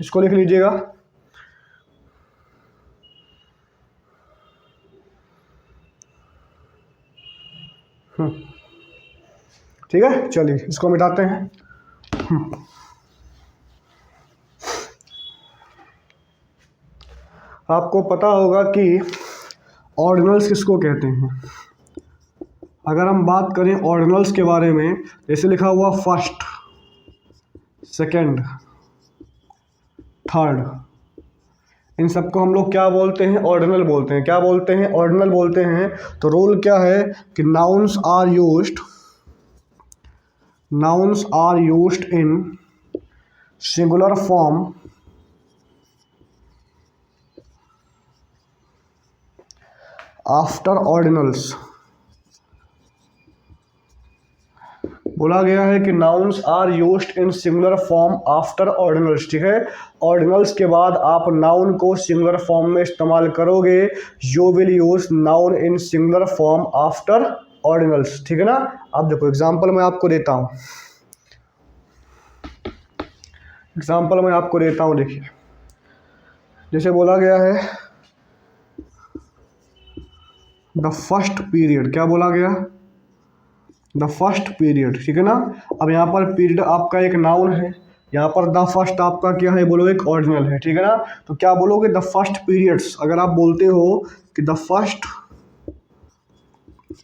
[SPEAKER 1] इसको लिख लीजिएगा। ठीक है, चलिए इसको मिटाते हैं। आपको पता होगा कि ऑर्डिनल्स किसको कहते हैं। अगर हम बात करें ऑर्डिनल्स के बारे में, जैसे लिखा हुआ फर्स्ट, सेकंड, थर्ड, इन सबको हम लोग क्या बोलते हैं, ऑर्डिनल बोलते हैं। क्या बोलते हैं, ऑर्डिनल बोलते हैं। तो रूल क्या है कि nouns are used in singular form after ordinals. बोला गया है कि nouns are used in singular form after ordinals, ठीक है। ऑर्डिनल्स के बाद आप नाउन को सिंगुलर फॉर्म में इस्तेमाल करोगे। You will use noun in singular form after ordinals, ठीक है ना। अब देखो एग्जांपल मैं आपको देता हूँ, देखिए। जैसे बोला गया है द फर्स्ट पीरियड, क्या बोला गया, द फर्स्ट पीरियड, ठीक है ना। अब यहाँ पर पीरियड आपका एक नाउन है, यहाँ पर द फर्स्ट आपका क्या है, बोलो, एक ऑर्डिनल है, ठीक है ना। तो क्या बोलोगे, द फर्स्ट पीरियड्स। अगर आप बोलते हो कि द फर्स्ट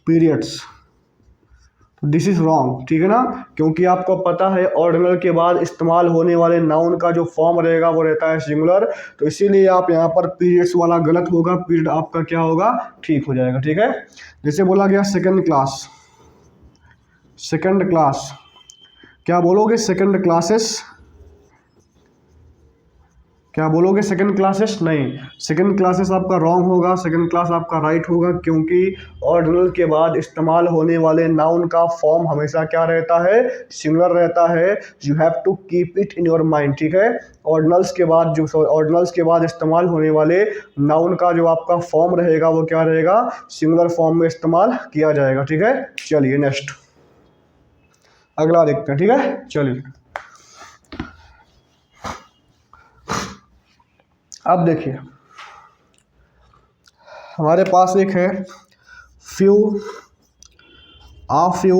[SPEAKER 1] पीरियड्स, तो दिस इज रॉन्ग, ठीक है ना। क्योंकि आपको पता है ऑर्डिनल के बाद इस्तेमाल होने वाले नाउन का जो फॉर्म रहेगा वो रहता है सिंगुलर। तो इसीलिए आप यहाँ पर पीरियड्स वाला गलत होगा, पीरियड आपका क्या होगा, ठीक हो जाएगा, ठीक है। जैसे बोला गया सेकेंड क्लास, क्या बोलोगे, सेकेंड क्लासेस, क्या बोलोगे, सेकेंड क्लासेस, नहीं, सेकेंड क्लासेस आपका रॉन्ग होगा, सेकेंड क्लास आपका राइट होगा। क्योंकि ऑर्डिनल के बाद इस्तेमाल होने वाले नाउन का फॉर्म हमेशा क्या रहता है, सिंगुलर रहता है। You have to keep it in your mind, ठीक है। ऑर्डिनल्स के बाद इस्तेमाल होने वाले नाउन का जो आपका फॉर्म रहेगा वो क्या रहेगा, सिंगुलर फॉर्म में इस्तेमाल किया जाएगा, ठीक है। चलिए नेक्स्ट, अगला देखते हैं, ठीक है। चलिए अब देखिए, हमारे पास एक है few, a few,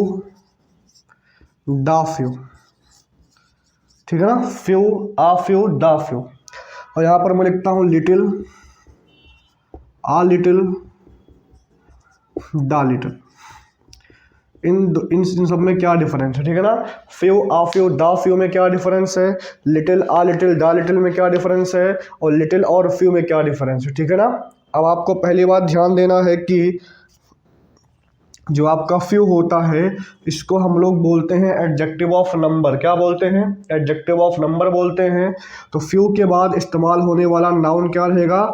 [SPEAKER 1] the few, ठीक है ना। Few, a few, the few. और यहाँ पर मैं लिखता हूँ little, a little, the little, इन सब में क्या डिफरेंस है, ठीक है ना। Few, a few, the few में क्या डिफरेंस है, little, a little, the little में क्या डिफरेंस है, और लिटिल और फ्यू में क्या डिफरेंस है, ठीक है ना। अब आपको पहली बात ध्यान देना है कि जो आपका फ्यू होता है इसको हम लोग बोलते हैं एडजेक्टिव ऑफ नंबर। क्या बोलते हैं, एडजेक्टिव ऑफ नंबर बोलते हैं। तो फ्यू के बाद इस्तेमाल होने वाला नाउन क्या रहेगा,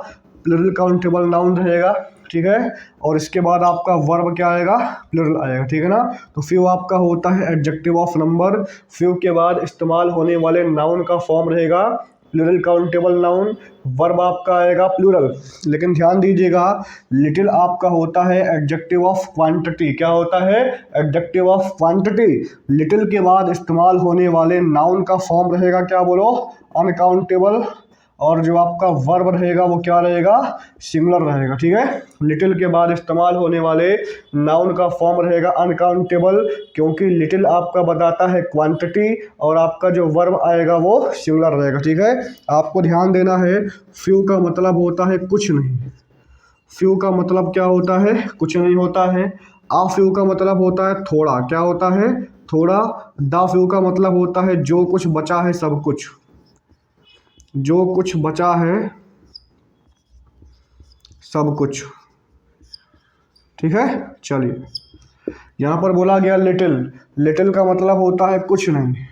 [SPEAKER 1] प्लूरल काउंटेबल नाउन रहेगा, ठीक है। और इसके बाद आपका वर्ब क्या आएगा, प्लूरल आएगा, ठीक है ना। तो फ्यू आपका होता है एडजेक्टिव ऑफ नंबर। फ्यू के बाद इस्तेमाल होने वाले नाउन का फॉर्म रहेगा प्लूरल काउंटेबल नाउन। वर्ब आपका आएगा प्लूरल। लेकिन ध्यान दीजिएगा, लिटिल आपका होता है एडजेक्टिव ऑफ क्वांटिटी। क्या होता है, एडजेक्टिव ऑफ क्वांटिटी। लिटिल के बाद इस्तेमाल होने वाले नाउन का फॉर्म रहेगा क्या बोलो, अनकाउंटेबल। और जो आपका वर्ब रहेगा वो क्या रहेगा, सिंगुलर रहेगा, ठीक है। लिटिल के बाद इस्तेमाल होने वाले नाउन का फॉर्म रहेगा अनकाउंटेबल, क्योंकि लिटिल आपका बताता है क्वांटिटी, और आपका जो वर्ब आएगा वो सिंगुलर रहेगा, ठीक है। आपको ध्यान देना है, फ्यू का मतलब होता है कुछ नहीं। फ्यू का मतलब क्या होता है, कुछ नहीं होता है। आ फ्यू का मतलब होता है थोड़ा। क्या होता है, थोड़ा। द फ्यू का मतलब होता है जो कुछ बचा है सब कुछ, जो कुछ बचा है सब कुछ, ठीक है। चलिए, यहाँ पर बोला गया लिटिल। लिटिल का मतलब होता है कुछ नहीं।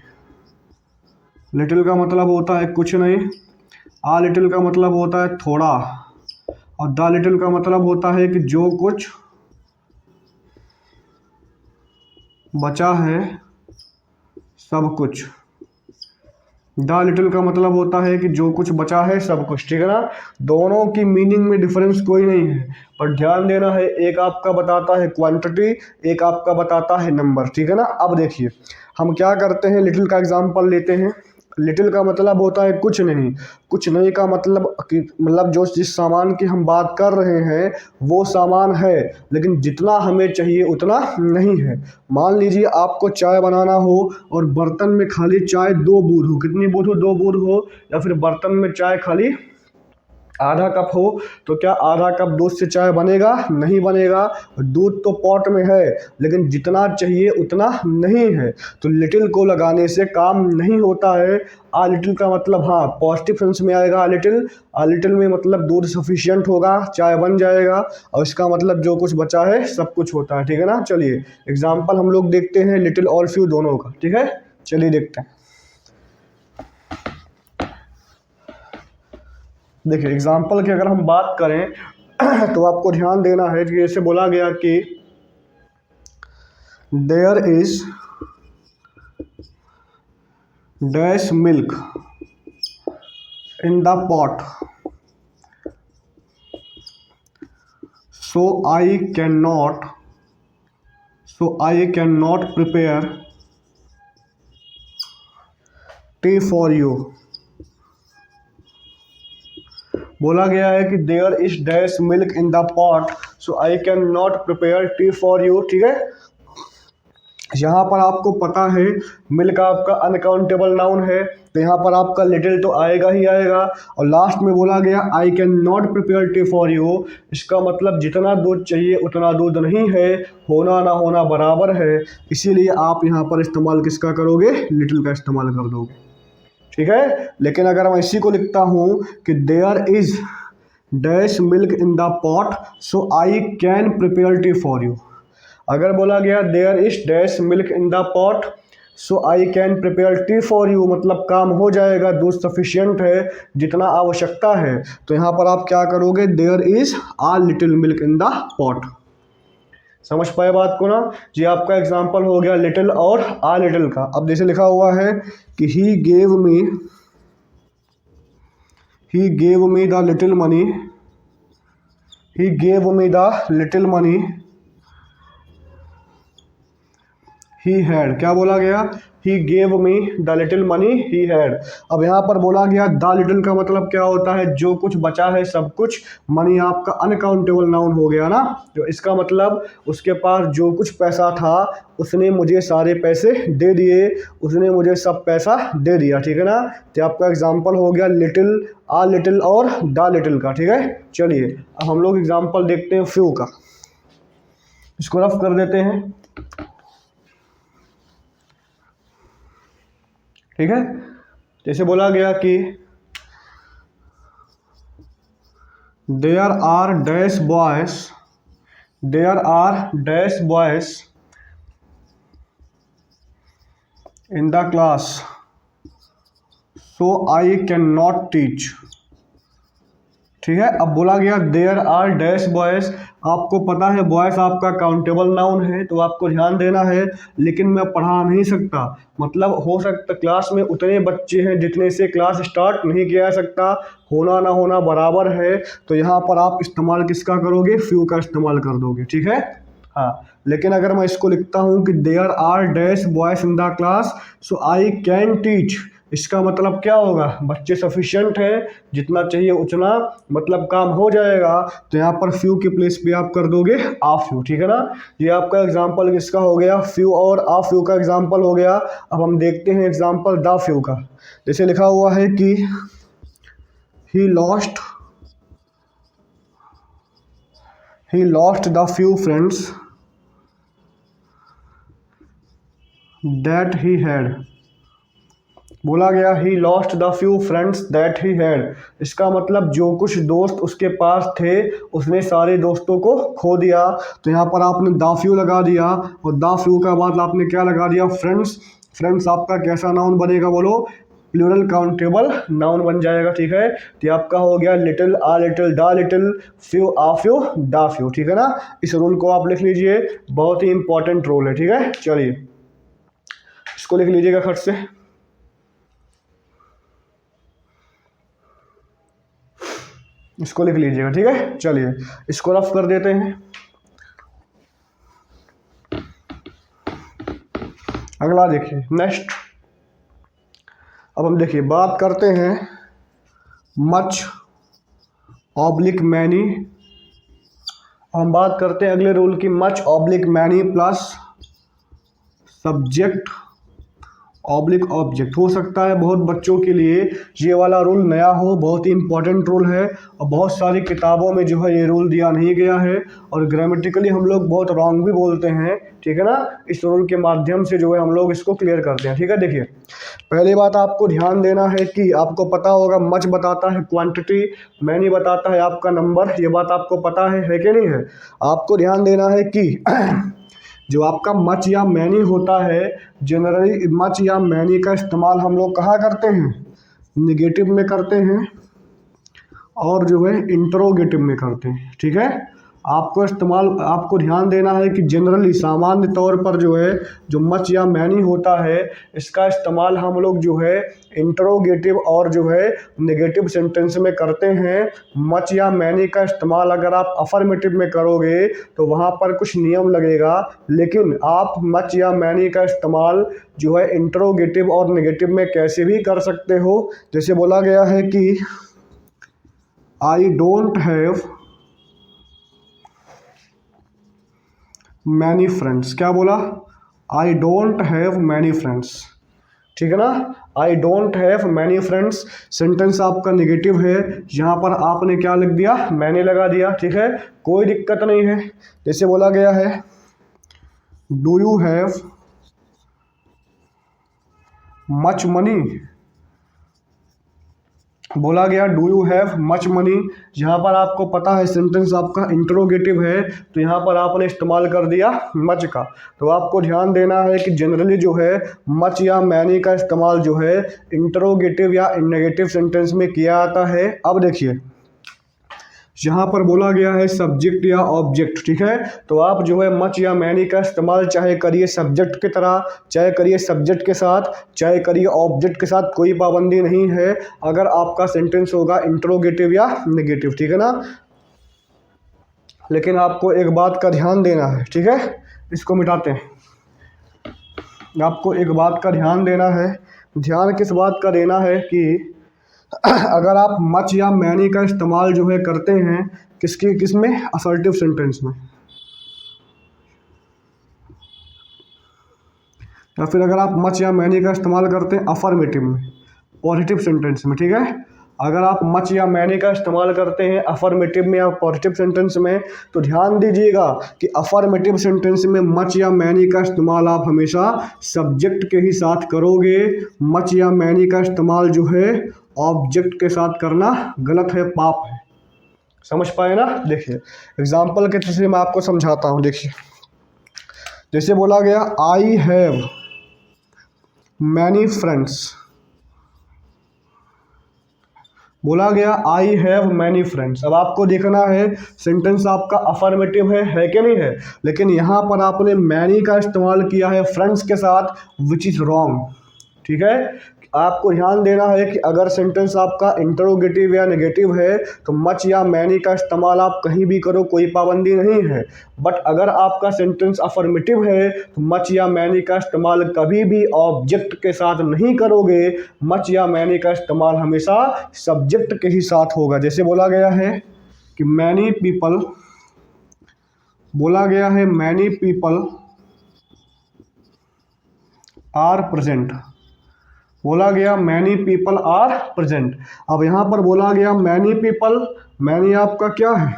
[SPEAKER 1] लिटिल का मतलब होता है कुछ नहीं। आ लिटिल का मतलब होता है थोड़ा, और द लिटिल का मतलब होता है कि जो कुछ बचा है सब कुछ। द लिटिल का मतलब होता है कि जो कुछ बचा है सब कुछ, ठीक है ना। दोनों की मीनिंग में डिफरेंस कोई नहीं है, पर ध्यान देना है, एक आपका बताता है क्वांटिटी, एक आपका बताता है नंबर, ठीक है ना। अब देखिए हम क्या करते हैं, लिटिल का एग्जांपल लेते हैं। लिटिल का मतलब होता है कुछ नहीं। कुछ नहीं का मतलब कि मतलब जो जिस सामान की हम बात कर रहे हैं वो सामान है, लेकिन जितना हमें चाहिए उतना नहीं है। मान लीजिए आपको चाय बनाना हो और बर्तन में खाली चाय 2 बूंद हो। कितनी बूंद हो, 2 बूंद हो। या फिर बर्तन में चाय खाली आधा कप हो, तो क्या आधा कप दूध से चाय बनेगा, नहीं बनेगा। दूध तो पॉट में है, लेकिन जितना चाहिए उतना नहीं है। तो लिटिल को लगाने से काम नहीं होता है। आ लिटिल का मतलब हाँ पॉजिटिव सेंस में आएगा। आ लिटिल में मतलब दूध सफिशिएंट होगा, चाय बन जाएगा, और इसका मतलब जो कुछ बचा है सब कुछ होता है, ठीक है ना। चलिए एग्जाम्पल हम लोग देखते हैं लिटिल और फ्यू दोनों का, ठीक है। चलिए देखते हैं। देखिए एग्जाम्पल की अगर हम बात करें तो आपको ध्यान देना है कि जैसे बोला गया कि there is dash milk in the pot, so I can not prepare tea for you. बोला गया है कि there is dash milk in the pot, so I can not prepare tea for you, ठीक है। यहाँ पर आपको पता है मिल्क आपका अनकाउंटेबल नाउन है, तो यहाँ पर आपका लिटिल तो आएगा ही आएगा। और लास्ट में बोला गया आई can not prepare tea for you, इसका मतलब जितना दूध चाहिए उतना दूध नहीं है, होना ना होना बराबर है। इसीलिए आप यहाँ पर इस्तेमाल किसका करोगे, लिटिल का इस्तेमाल कर दोगे, ठीक है। लेकिन अगर मैं इसी को लिखता हूँ कि there is dash milk in the pot, so I can prepare tea for you. अगर बोला गया there is dash milk in the pot, so I can prepare tea for you, मतलब काम हो जाएगा, दूध सफिशिएंट है, जितना आवश्यकता है। तो यहाँ पर आप क्या करोगे, there is a little milk in the pot. समझ पाए बात को ना। ये आपका एग्जांपल हो गया लिटिल और आ लिटिल का। अब जैसे लिखा हुआ है कि he gave me the little money, he gave me the little money he had. क्या बोला गया, he gave me the little money he had. अब यहाँ पर बोला गया द लिटिल का मतलब क्या होता है, जो कुछ बचा है सब कुछ। मनी आपका अनकाउंटेबल नाउन हो गया ना, तो इसका मतलब उसके पास जो कुछ पैसा था उसने मुझे सारे पैसे दे दिए, उसने मुझे सब पैसा दे दिया, ठीक है ना। तो आपका एग्जाम्पल हो गया लिटिल, आ लिटिल और द लिटिल का, ठीक है। चलिए अब हम लोग एग्जाम्पल देखते हैं फ्यू का, इसको रफ कर देते हैं, ठीक है। जैसे बोला गया कि there are dash boys, there are dash boys in the class so I can not teach, ठीक है। अब बोला गया देयर आर डैश बॉयज, आपको पता है बॉयज आपका काउंटेबल नाउन है तो आपको ध्यान देना है, लेकिन मैं पढ़ा नहीं सकता, मतलब हो सकता क्लास में उतने बच्चे हैं जितने से क्लास स्टार्ट नहीं किया जा सकता, होना ना होना बराबर है। तो यहाँ पर आप इस्तेमाल किसका करोगे, फ्यू का इस्तेमाल कर दोगे, ठीक है। हाँ, लेकिन अगर मैं इसको लिखता हूँ कि there are dash boys in the class so I can teach, इसका मतलब क्या होगा, बच्चे सफिशिएंट है, जितना चाहिए उतना मतलब काम हो जाएगा। तो यहाँ पर फ्यू के प्लेस पे आप कर दोगे आ फ्यू, ठीक है ना। ये आपका एग्जांपल किसका हो गया, फ्यू और आ फ्यू का एग्जांपल हो गया। अब हम देखते हैं एग्जांपल द फ्यू का। जैसे लिखा हुआ है कि he lost the few friends that he had, बोला गया he lost the few friends that he had, इसका मतलब जो कुछ दोस्त उसके पास थे उसने सारे दोस्तों को खो दिया। तो यहाँ पर आपने द फ्यू लगा दिया और द फ्यू का बाद आपने क्या लगा दिया, फ्रेंड्स। फ्रेंड्स आपका कैसा नाउन बनेगा बोलो, प्लूरल काउंटेबल नाउन बन जाएगा, ठीक है। तो आपका हो गया little, a little, the little, few, a few, the few, ठीक है ना। इस रूल को आप लिख लीजिए, बहुत ही इंपॉर्टेंट रूल है, ठीक है। चलिए इसको लिख लीजिएगा खट से, इसको लिख लीजिएगा, ठीक है। चलिए इसको रफ कर देते हैं। अगला देखिए नेक्स्ट, अब हम देखिए बात करते हैं मच ऑब्लिक मैनी, हम बात करते हैं अगले रूल की, much oblique many plus subject oblique object. हो सकता है बहुत बच्चों के लिए ये वाला रूल नया हो, बहुत ही इंपॉर्टेंट रूल है और बहुत सारी किताबों में जो है ये रूल दिया नहीं गया है और ग्रामेटिकली हम लोग बहुत रॉन्ग भी बोलते हैं, ठीक है ना। इस रूल के माध्यम से जो है हम लोग इसको क्लियर करते हैं, ठीक है। देखिए पहली बात आपको ध्यान देना है कि आपको पता होगा मच बताता है क्वांटिटी, मैनी बताता है आपका नंबर, ये बात आपको पता है कि नहीं है। आपको ध्यान देना है कि जो आपका मच या मैनी होता है, जनरली मच या मैनी का इस्तेमाल हम लोग कहाँ करते हैं, निगेटिव में करते हैं और जो है इंटरोगेटिव में करते हैं, ठीक है। आपको ध्यान देना है कि जनरली सामान्य तौर पर जो है जो मच या मैनी होता है इसका इस्तेमाल हम लोग जो है इंटरोगेटिव और जो है नेगेटिव सेंटेंस में करते हैं। मच या मैनी का इस्तेमाल अगर आप अफर्मेटिव में करोगे तो वहाँ पर कुछ नियम लगेगा, लेकिन आप मच या मैनी का इस्तेमाल जो है इंटरोगेटिव और नेगेटिव में कैसे भी कर सकते हो। जैसे बोला गया है कि I don't have many friends, क्या बोला, I don't have many friends, ठीक है ना। I don't have many friends sentence आपका नेगेटिव है, यहाँ पर आपने क्या लिख दिया, मैंने लगा दिया, ठीक है, कोई दिक्कत नहीं है। जैसे बोला गया है do you have much money, बोला गया do you have much money, यहाँ पर आपको पता है सेंटेंस आपका इंटरोगेटिव है तो यहाँ पर आपने इस्तेमाल कर दिया मच का। तो आपको ध्यान देना है कि जनरली जो है मच या मैनी का इस्तेमाल जो है इंटरोगेटिव या नेगेटिव सेंटेंस में किया जाता है। अब देखिए यहाँ पर बोला गया है सब्जेक्ट या ऑब्जेक्ट, ठीक है। तो आप जो है मच या मैनी का इस्तेमाल चाहे करिए सब्जेक्ट की तरह, चाहे करिए सब्जेक्ट के साथ, चाहे करिए ऑब्जेक्ट के साथ, कोई पाबंदी नहीं है अगर आपका सेंटेंस होगा इंटरोगेटिव या नेगेटिव, ठीक है ना। लेकिन आपको एक बात का ध्यान देना है, ठीक है। इसको मिटाते हैं, आपको एक बात का ध्यान देना है। ध्यान किस बात का देना है कि अगर आप मच या मैनी का इस्तेमाल जो है करते हैं किसमें, असर्टिव सेंटेंस में, या फिर अगर आप मच या मैनी का इस्तेमाल करते हैं अफर्मेटिव में, पॉजिटिव सेंटेंस में, ठीक है। अगर आप मच या मैनी का इस्तेमाल करते हैं अफर्मेटिव में या पॉजिटिव सेंटेंस में, तो ध्यान दीजिएगा कि अफर्मेटिव सेंटेंस में मच या मैनी का इस्तेमाल आप हमेशा सब्जेक्ट के ही साथ करोगे। मच या मैनी का इस्तेमाल जो है ऑब्जेक्ट के साथ करना गलत है, पाप है। समझ पाए ना? देखिए एग्जाम्पल के जैसे मैं आपको समझाता हूँ। देखिए जैसे बोला गया आई हैव मैनी फ्रेंड्स, बोला गया आई हैव मैनी फ्रेंड्स। अब आपको देखना है सेंटेंस आपका अफर्मेटिव है कि नहीं है, लेकिन यहाँ पर आपने मैनी का इस्तेमाल किया है फ्रेंड्स के साथ, विच इज़ रॉन्ग, ठीक है। आपको ध्यान देना है कि अगर सेंटेंस आपका इंटरोगेटिव या नेगेटिव है तो मच या मैनी का इस्तेमाल आप कहीं भी करो, कोई पाबंदी नहीं है। बट अगर आपका सेंटेंस अफर्मेटिव है तो मच या मैनी का इस्तेमाल कभी भी ऑब्जेक्ट के साथ नहीं करोगे। मच या मैनी का इस्तेमाल हमेशा सब्जेक्ट के ही साथ होगा। जैसे बोला गया है कि मैनी पीपल, बोला गया है मैनी पीपल आर प्रेजेंट, बोला गया मैनी पीपल आर प्रेजेंट। अब यहाँ पर बोला गया मैनी पीपल, मैनी आपका क्या है,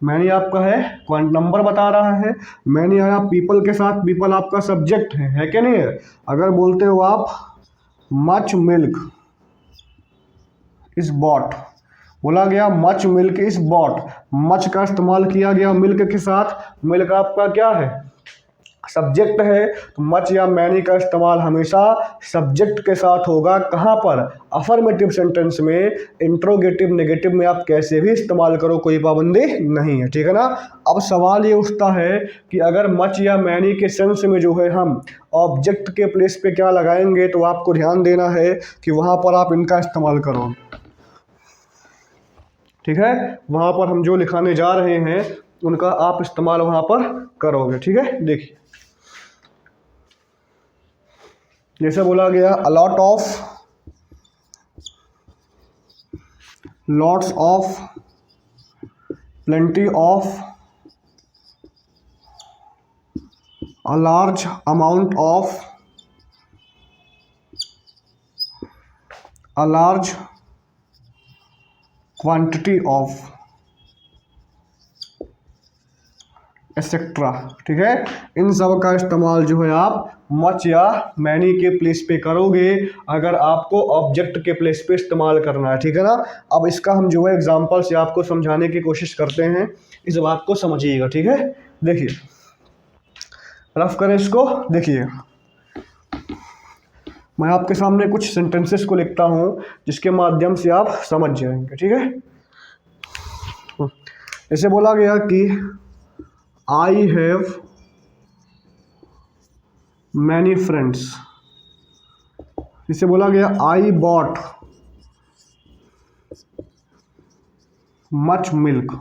[SPEAKER 1] मैनी आपका है नंबर बता रहा है, मैनी आया पीपल के साथ, पीपल आपका सब्जेक्ट है कि नहीं है। अगर बोलते हो आप मच मिल्क इज बॉट, बोला गया much milk is bought, much का इस्तेमाल किया गया मिल्क के साथ, मिल्क आपका क्या है, सब्जेक्ट है। तो मच या मैनी का इस्तेमाल हमेशा सब्जेक्ट के साथ होगा। कहाँ पर, अफर्मेटिव सेंटेंस में। इंट्रोगेटिव नेगेटिव में आप कैसे भी इस्तेमाल करो, कोई पाबंदी नहीं है, ठीक है ना। अब सवाल ये उठता है कि अगर मच या मैनी के सेंस में जो है हम ऑब्जेक्ट के प्लेस पे क्या लगाएंगे, तो आपको ध्यान देना है कि वहाँ पर आप इनका इस्तेमाल करो, ठीक है। वहाँ पर हम जो लिखाने जा रहे हैं उनका आप इस्तेमाल वहाँ पर करोगे, ठीक है। देखिए जैसे बोला गया a lot of, lots of, plenty of, a large amount of, a large quantity of, etcetera, ठीक है। इन सब का इस्तेमाल जो है आप मच या मैनी के प्लेस पे करोगे अगर आपको ऑब्जेक्ट के प्लेस पे इस्तेमाल करना है, ठीक है ना। अब इसका हम जो है एग्जांपल से आपको समझाने की कोशिश करते हैं, इस बात को समझिएगा, ठीक है। देखिए रफ करें इसको। देखिए मैं आपके सामने कुछ सेंटेंसेस को लिखता हूँ जिसके माध्यम से आप समझ जाएंगे, ठीक है। जैसे बोला गया कि I have many friends, इसे बोला गया I bought much milk,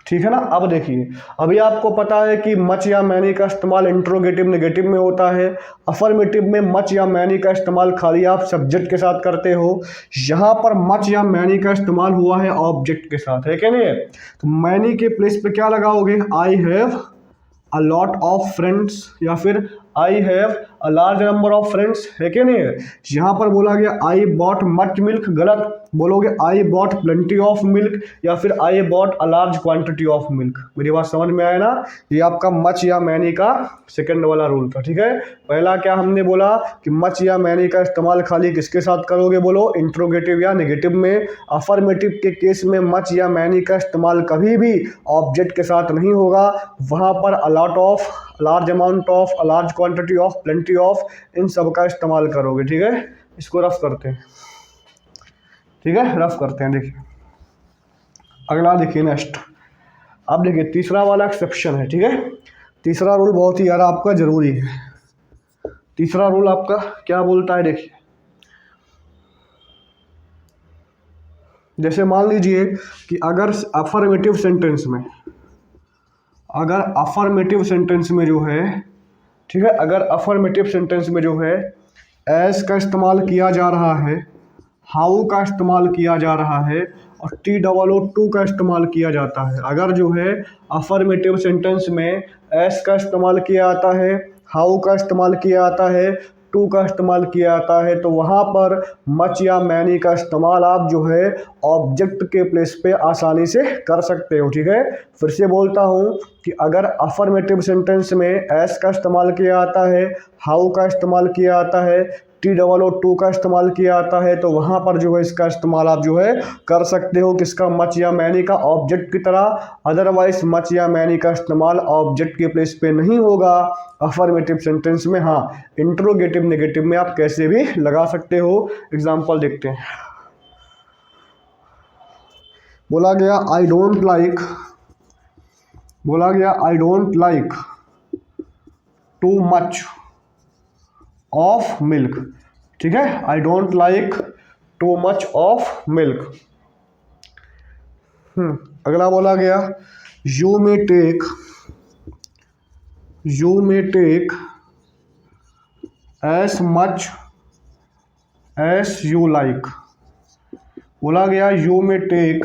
[SPEAKER 1] ठीक है ना। अब देखिए अभी आपको पता है कि मच या मैनी का इस्तेमाल इंट्रोगेटिव नेगेटिव में होता है। अफर्मेटिव में मच या मैनी का इस्तेमाल खाली आप सब्जेक्ट के साथ करते हो। यहाँ पर मच या मैनी का इस्तेमाल हुआ है ऑब्जेक्ट के साथ, है क्या नहीं है। तो मैनी के प्लेस पे क्या लगाओगे, I have a lot of friends, या फिर I have a large number of friends, है क्या नहीं है। यहाँ पर बोला गया आई बॉट मच मिल्क, गलत, बोलोगे I bought plenty of milk या फिर I bought a large quantity of milk. मेरी बात समझ में आया ना। ये आपका मच या मैनी का सेकंड वाला रूल था, ठीक है। पहला क्या हमने बोला कि मच या मैनी का इस्तेमाल खाली किसके साथ करोगे, बोलो इंट्रोगेटिव या नेगेटिव में। अफर्मेटिव के केस में मच या मैनी का इस्तेमाल कभी भी ऑब्जेक्ट के साथ नहीं होगा। वहाँ पर a lot of, large amount of, a large quantity of, plenty of, इन सब का इस्तेमाल करोगे, ठीक है। इसको रफ करते हैं, ठीक है, रफ करते हैं। देखिए अगला देखिए नेक्स्ट। अब देखिए तीसरा वाला एक्सेप्शन है, ठीक है। तीसरा रूल बहुत ही यार आपका जरूरी है। तीसरा रूल आपका क्या बोलता है, देखिए जैसे मान लीजिए कि अगर अफर्मेटिव सेंटेंस में, अगर अफर्मेटिव सेंटेंस में जो है ठीक है। अगर अफर्मेटिव सेंटेंस में जो है एज का इस्तेमाल किया जा रहा है, हाउ का इस्तेमाल किया जा रहा है और TOO का इस्तेमाल किया जाता है। अगर जो है अफर्मेटिव सेंटेंस में एस का इस्तेमाल किया जाता है, हाउ का इस्तेमाल किया जाता है, टू का इस्तेमाल किया जाता है, तो वहाँ पर मच या मैनी का इस्तेमाल आप जो है ऑब्जेक्ट के प्लेस पे आसानी से कर सकते हो। ठीक है, फिर से बोलता हूँ कि अगर अफर्मेटिव सेंटेंस में एस का इस्तेमाल किया जाता है, हाउ का इस्तेमाल किया जाता है, TOO का इस्तेमाल किया जाता है, तो वहाँ पर जो है इसका इस्तेमाल आप जो है कर सकते हो किसका, मच या मैनी का, ऑब्जेक्ट की तरह। अदरवाइज मच या मैनी का इस्तेमाल ऑब्जेक्ट के प्लेस पे नहीं होगा अफर्मेटिव सेंटेंस में। हाँ, इंट्रोगेटिव नेगेटिव में आप कैसे भी लगा सकते हो। एग्जाम्पल देखते हैं। बोला गया I don't like too much of milk. ठीक है, I don't like too much of milk. अगला बोला गया you may take as much as you like. बोला गया you may take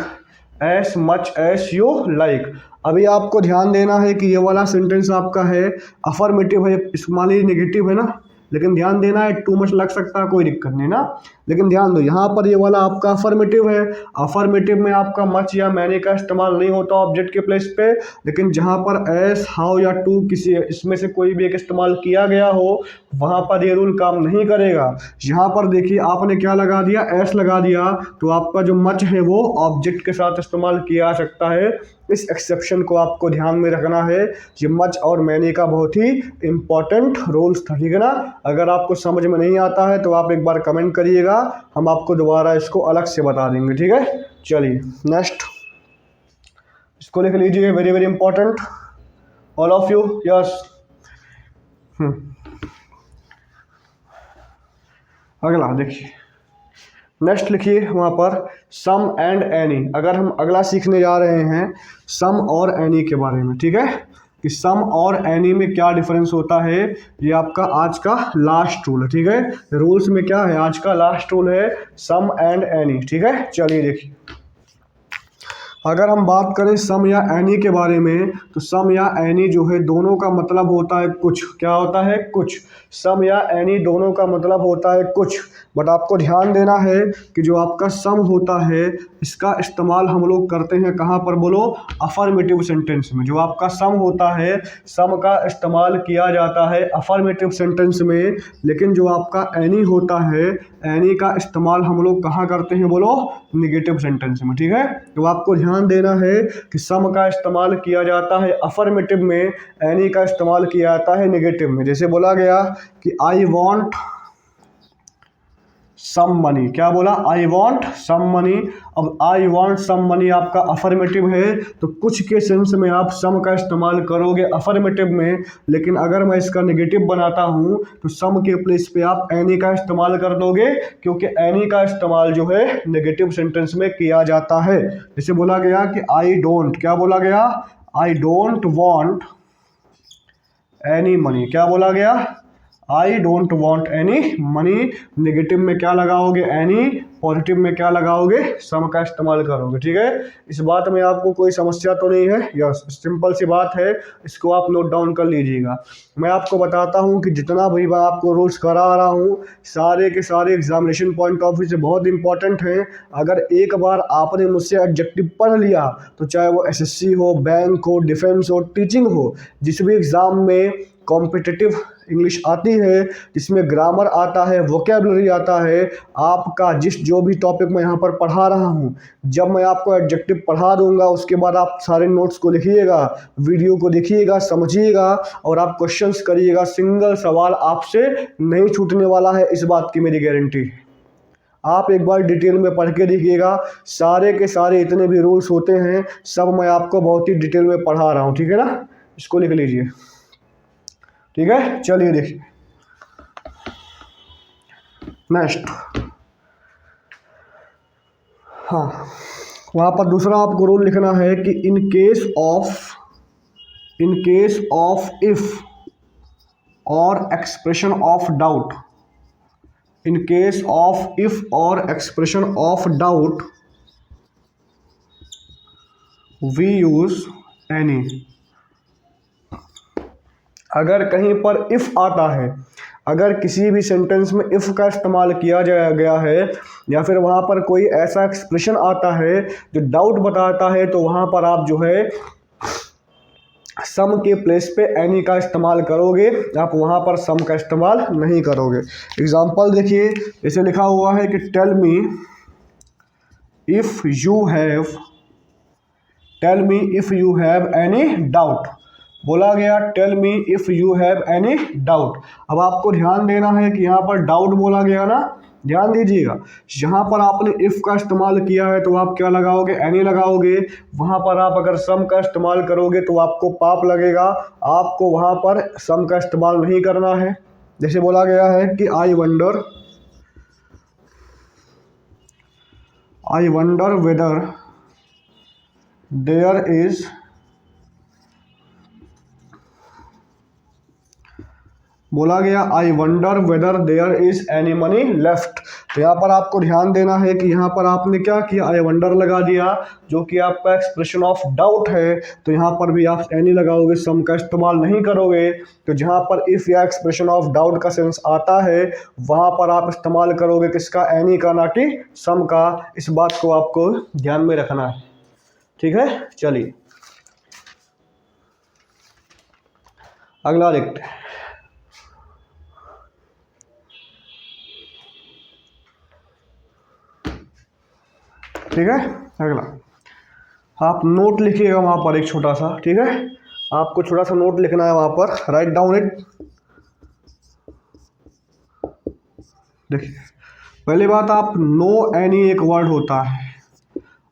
[SPEAKER 1] as much as you like. अभी आपको ध्यान देना है कि ये वाला सेंटेंस आपका है अफर्मेटिव है, इस्तेमाली नेगेटिव है ना, लेकिन ध्यान देना है टू मच लग सकता है, कोई दिक्कत नहीं ना, लेकिन ध्यान दो यहाँ पर ये वाला आपका अफर्मेटिव है। अफर्मेटिव में आपका मच या मैनी का इस्तेमाल नहीं होता ऑब्जेक्ट के प्लेस पे, लेकिन जहाँ पर एस, हाउ या टू किसी इसमें से कोई भी एक इस्तेमाल किया गया हो वहाँ पर ये रूल काम नहीं करेगा। यहाँ पर देखिए आपने क्या लगा दिया, एस लगा दिया, तो आपका जो मच है वो ऑब्जेक्ट के साथ इस्तेमाल किया जा सकता है। इस एक्सेप्शन को आपको ध्यान में रखना है। ये मच और मैनी का बहुत ही इंपॉर्टेंट रूल्स था। ठीक है ना, अगर आपको समझ में नहीं आता है तो आप एक बार कमेंट करिएगा, हम आपको दोबारा इसको अलग से बता देंगे। ठीक है, चलिए नेक्स्ट इसको लिख लीजिए, very very important all of you. Yes, अगला देखिए, नेक्स्ट लिखिए वहाँ पर सम एंड एनी। अगर हम अगला सीखने जा रहे हैं सम और एनी के बारे में, ठीक है, कि सम और एनी में क्या डिफरेंस होता है, ये आपका आज का लास्ट रूल है। ठीक है, रूल्स में क्या है, आज का लास्ट रूल है सम एंड एनी। ठीक है, चलिए देखिए, अगर हम बात करें सम या एनी के बारे में, तो सम या एनी जो है दोनों का मतलब होता है कुछ। क्या होता है, कुछ। सम या एनी दोनों का मतलब होता है कुछ, बट आपको ध्यान देना है कि जो आपका सम होता है इसका इस्तेमाल हम लोग करते हैं कहाँ पर, बोलो, अफर्मेटिव सेंटेंस में। जो आपका सम होता है, सम का इस्तेमाल किया जाता है अफर्मेटिव सेंटेंस में, लेकिन जो आपका एनी होता है, एनी का इस्तेमाल हम लोग कहाँ करते हैं, बोलो, निगेटिव सेंटेंस में। ठीक है, तो आपको ध्यान देना है कि सम का इस्तेमाल किया जाता है अफर्मेटिव में, एनी का इस्तेमाल किया जाता है नेगेटिव में। जैसे बोला गया कि आई वॉन्ट सम मनी। क्या बोला, आई वॉन्ट सम मनी। अब आई वॉन्ट सम मनी आपका अफर्मेटिव है, तो कुछ के सेंस में आप सम का इस्तेमाल करोगे अफर्मेटिव में, लेकिन अगर मैं इसका नेगेटिव बनाता हूँ तो सम के प्लेस पे आप एनी का इस्तेमाल कर दोगे, क्योंकि एनी का इस्तेमाल जो है नेगेटिव सेंटेंस में किया जाता है। जैसे बोला गया कि आई डोंट, क्या बोला गया, I don't want any money. क्या बोला गया, I don't want any money. Negative में क्या लगाओगे, एनी, पॉजिटिव में क्या लगाओगे, सम का इस्तेमाल करोगे। ठीक है, इस बात में आपको कोई समस्या तो नहीं है, यस, सिंपल सी बात है, इसको आप नोट डाउन कर लीजिएगा। मैं आपको बताता हूँ कि जितना भी मैं आपको रूल्स करा रहा हूँ सारे के सारे एग्जामिनेशन पॉइंट ऑफ व्यू से बहुत इंपॉर्टेंट हैं। अगर एक बार आपने मुझसे एडजेक्टिव पढ़ लिया तो चाहे वो SSC हो, बैंक हो, डिफेंस हो, टीचिंग हो, जिस भी एग्ज़ाम में कॉम्पिटिटिव इंग्लिश आती है, जिसमें ग्रामर आता है, वोकेबलरी आता है, आपका जो भी टॉपिक मैं यहाँ पर पढ़ा रहा हूँ, जब मैं आपको एडजेक्टिव पढ़ा दूंगा उसके बाद आप सारे नोट्स को लिखिएगा, वीडियो को देखिएगा, समझिएगा और आप क्वेश्चंस करिएगा। सिंगल सवाल आपसे नहीं छूटने वाला है, इस बात की मेरी गारंटी है। आप एक बार डिटेल में पढ़ के देखिएगा, सारे के सारे इतने भी रूल्स होते हैं सब मैं आपको बहुत ही डिटेल में पढ़ा रहा हूँ। ठीक है ना, इसको लिख लीजिए। ठीक है, चलिए देखिए नेक्स्ट। हाँ, वहाँ पर दूसरा आपको रूल लिखना है कि इन केस ऑफ इफ और expression of doubt, in case of if और expression of doubt we use any. अगर कहीं पर इफ आता है, अगर किसी भी सेंटेंस में इफ का इस्तेमाल किया गया है या फिर वहाँ पर कोई ऐसा एक्सप्रेशन आता है जो डाउट बताता है, तो वहाँ पर आप जो है सम के प्लेस पे एनी का इस्तेमाल करोगे, आप वहाँ पर सम का इस्तेमाल नहीं करोगे। एग्जाम्पल देखिए, जैसे लिखा हुआ है कि tell me if you have any doubt. बोला गया tell me if you have any doubt. अब आपको ध्यान देना है कि यहाँ पर डाउट बोला गया ना, ध्यान दीजिएगा, जहाँ पर आपने इफ़ का इस्तेमाल किया है तो आप क्या लगाओगे, एनी लगाओगे। वहाँ पर आप अगर सम का इस्तेमाल करोगे तो आपको पाप लगेगा, आपको वहाँ पर सम का इस्तेमाल नहीं करना है। जैसे बोला गया है कि I wonder whether there is बोला गया I wonder whether there is any money left. तो यहाँ पर आपको ध्यान देना है कि यहाँ पर आपने क्या किया, आई वंडर लगा दिया, जो कि आपका एक्सप्रेशन ऑफ डाउट है। तो यहाँ पर भी आप एनी लगाओगे, सम का इस्तेमाल नहीं करोगे। तो जहाँ पर इफ़ या एक्सप्रेशन ऑफ डाउट का सेंस आता है वहाँ पर आप इस्तेमाल करोगे किसका, एनी का, ना कि सम का। इस बात को आपको ध्यान में रखना है, ठीक है। चलिए अगला देखते हैं। ठीक है, अगला आप नोट लिखिएगा वहाँ पर एक छोटा सा, ठीक है, आपको छोटा सा नोट लिखना है वहाँ पर, राइट डाउन इट। देखिए पहली बात, आप नो एनी एक वर्ड होता है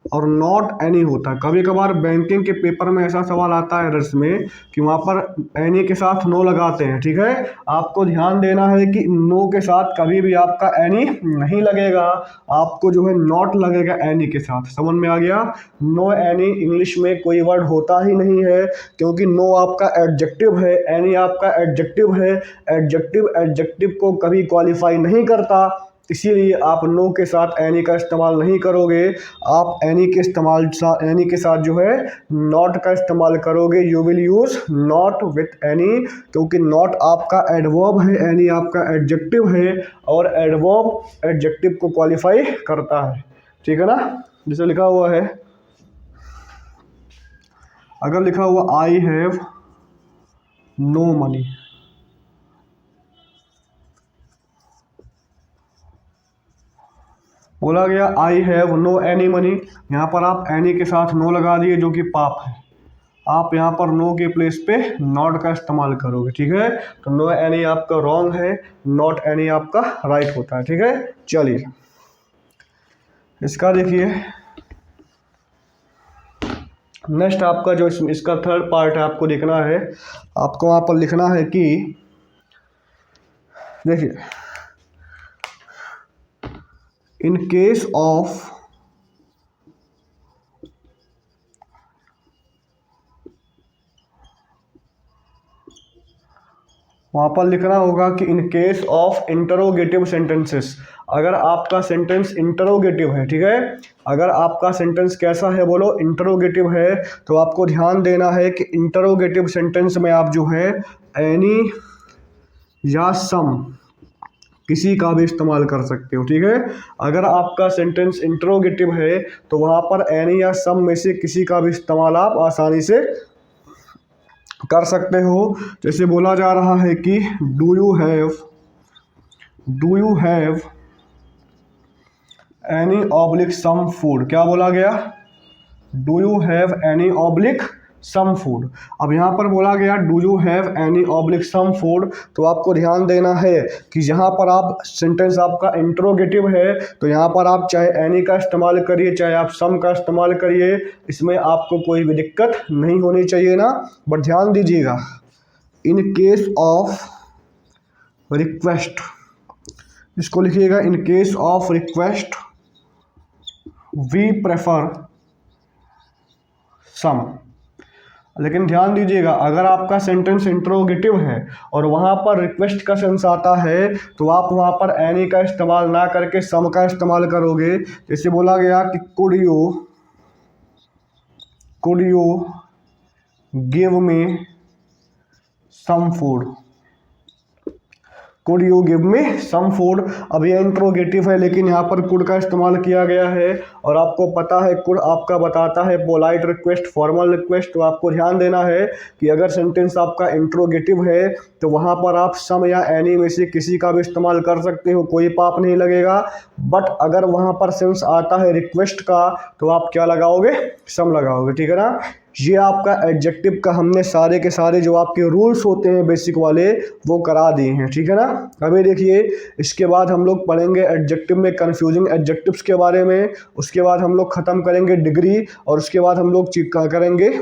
[SPEAKER 1] और नॉट एनी होता है। कभी कभार बैंकिंग के पेपर में ऐसा सवाल आता है एरर्स में कि वहाँ पर एनी के साथ नो लगाते हैं, ठीक है। आपको ध्यान देना है कि नो के साथ कभी भी आपका एनी नहीं लगेगा, आपको जो है नॉट लगेगा एनी के साथ। समझ में आ गया। नो एनी इंग्लिश में कोई वर्ड होता ही नहीं है, क्योंकि नो आपका एडजेक्टिव है, एनी आपका एडजेक्टिव है। एडजेक्टिव को कभी क्वालिफाई नहीं करता, इसीलिए आप नो के साथ एनी का इस्तेमाल नहीं करोगे। आप एनी के साथ जो है नॉट का इस्तेमाल करोगे। You will use not with any, क्योंकि नॉट आपका एडवर्ब है, एनी आपका एडजेक्टिव है, और एडवर्ब एडजेक्टिव को क्वालिफाई करता है, ठीक है ना। जैसे लिखा हुआ है, अगर लिखा हुआ आई हैव नो मनी, बोला गया I have no any money, यहाँ पर आप एनी के साथ नो लगा दिए जो कि पाप है। आप यहाँ पर नो के प्लेस पे नॉट का इस्तेमाल करोगे, ठीक है। तो नो एनी आपका रॉन्ग है, नॉट एनी आपका राइट होता है, ठीक है। चलिए इसका देखिए, नेक्स्ट आपका जो इसका थर्ड पार्ट है, आपको देखना है, आपको वहाँ पर लिखना है कि देखिए इन केस ऑफ वहाँ पर लिखना होगा कि in case of interrogative sentences. अगर आपका सेंटेंस इंटरोगेटिव है, ठीक है, अगर आपका सेंटेंस कैसा है बोलो, इंटरोगेटिव है, तो आपको ध्यान देना है कि इंटरोगेटिव सेंटेंस में आप जो है एनी या सम किसी का भी इस्तेमाल कर सकते हो, ठीक है। अगर आपका सेंटेंस इंटरोगेटिव है तो वहाँ पर एनी या सम में से किसी का भी इस्तेमाल आप आसानी से कर सकते हो। जैसे बोला जा रहा है कि do you have any oblique some food. क्या बोला गया, do you have any oblique some food. अब यहाँ पर बोला गया do you have any oblique some food, तो आपको ध्यान देना है कि यहाँ पर आप सेंटेंस आपका इंट्रोगेटिव है, तो यहाँ पर आप चाहे एनी का इस्तेमाल करिए चाहे आप सम का इस्तेमाल करिए, इसमें आपको कोई भी दिक्कत नहीं होनी चाहिए ना। बट ध्यान दीजिएगा, इन केस ऑफ रिक्वेस्ट, इसको लिखिएगा, in case of request we prefer some. लेकिन ध्यान दीजिएगा, अगर आपका सेंटेंस इंट्रोगेटिव है और वहाँ पर रिक्वेस्ट का सेंस आता है तो आप वहाँ पर एनी का इस्तेमाल ना करके सम का इस्तेमाल करोगे। जैसे बोला गया कि could you give me some food, could you give me some food. अब ये इंट्रोगेटिव है लेकिन यहाँ पर कुड का इस्तेमाल किया गया है और आपको पता है कुड आपका बताता है पोलाइट रिक्वेस्ट, फॉर्मल रिक्वेस्ट। तो आपको ध्यान देना है कि अगर सेंटेंस आपका इंट्रोगेटिव है तो वहाँ पर आप सम या एनी में से किसी का भी इस्तेमाल कर सकते हो, कोई पाप नहीं लगेगा। बट अगर वहाँ पर सेंस आता है रिक्वेस्ट का तो आप क्या लगाओगे, सम लगाओगे, ठीक है ना। ये आपका एडजेक्टिव का हमने सारे के सारे जो आपके रूल्स होते हैं बेसिक वाले वो करा दिए हैं, ठीक है ना। अभी देखिए इसके बाद हम लोग पढ़ेंगे एडजेक्टिव में कंफ्यूजिंग एडजेक्टिव्स के बारे में, उसके बाद हम लोग ख़त्म करेंगे डिग्री और उसके बाद हम लोग करेंगे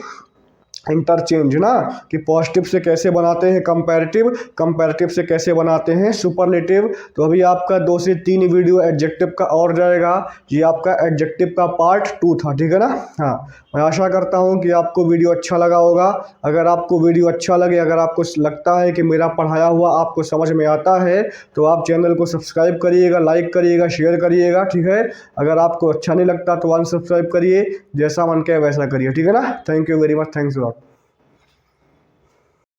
[SPEAKER 1] इंटरचेंज ना, कि पॉजिटिव से कैसे बनाते हैं कंपैरेटिव, कंपैरेटिव से कैसे बनाते हैं सुपरलेटिव। तो अभी आपका 2 से 3 वीडियो एडजेक्टिव का और जाएगा। ये आपका एडजेक्टिव का पार्ट 2 था, ठीक है ना। हाँ, मैं आशा करता हूँ कि आपको वीडियो अच्छा लगा होगा। अगर आपको वीडियो अच्छा लगे, अगर आपको लगता है कि मेरा पढ़ाया हुआ आपको समझ में आता है तो आप चैनल को सब्सक्राइब करिएगा, लाइक करिएगा, शेयर करिएगा, ठीक है। अगर आपको अच्छा नहीं लगता तो अनसब्सक्राइब करिए, जैसा मन करे वैसा करिए, ठीक है ना। Thank you very much, thanks a lot.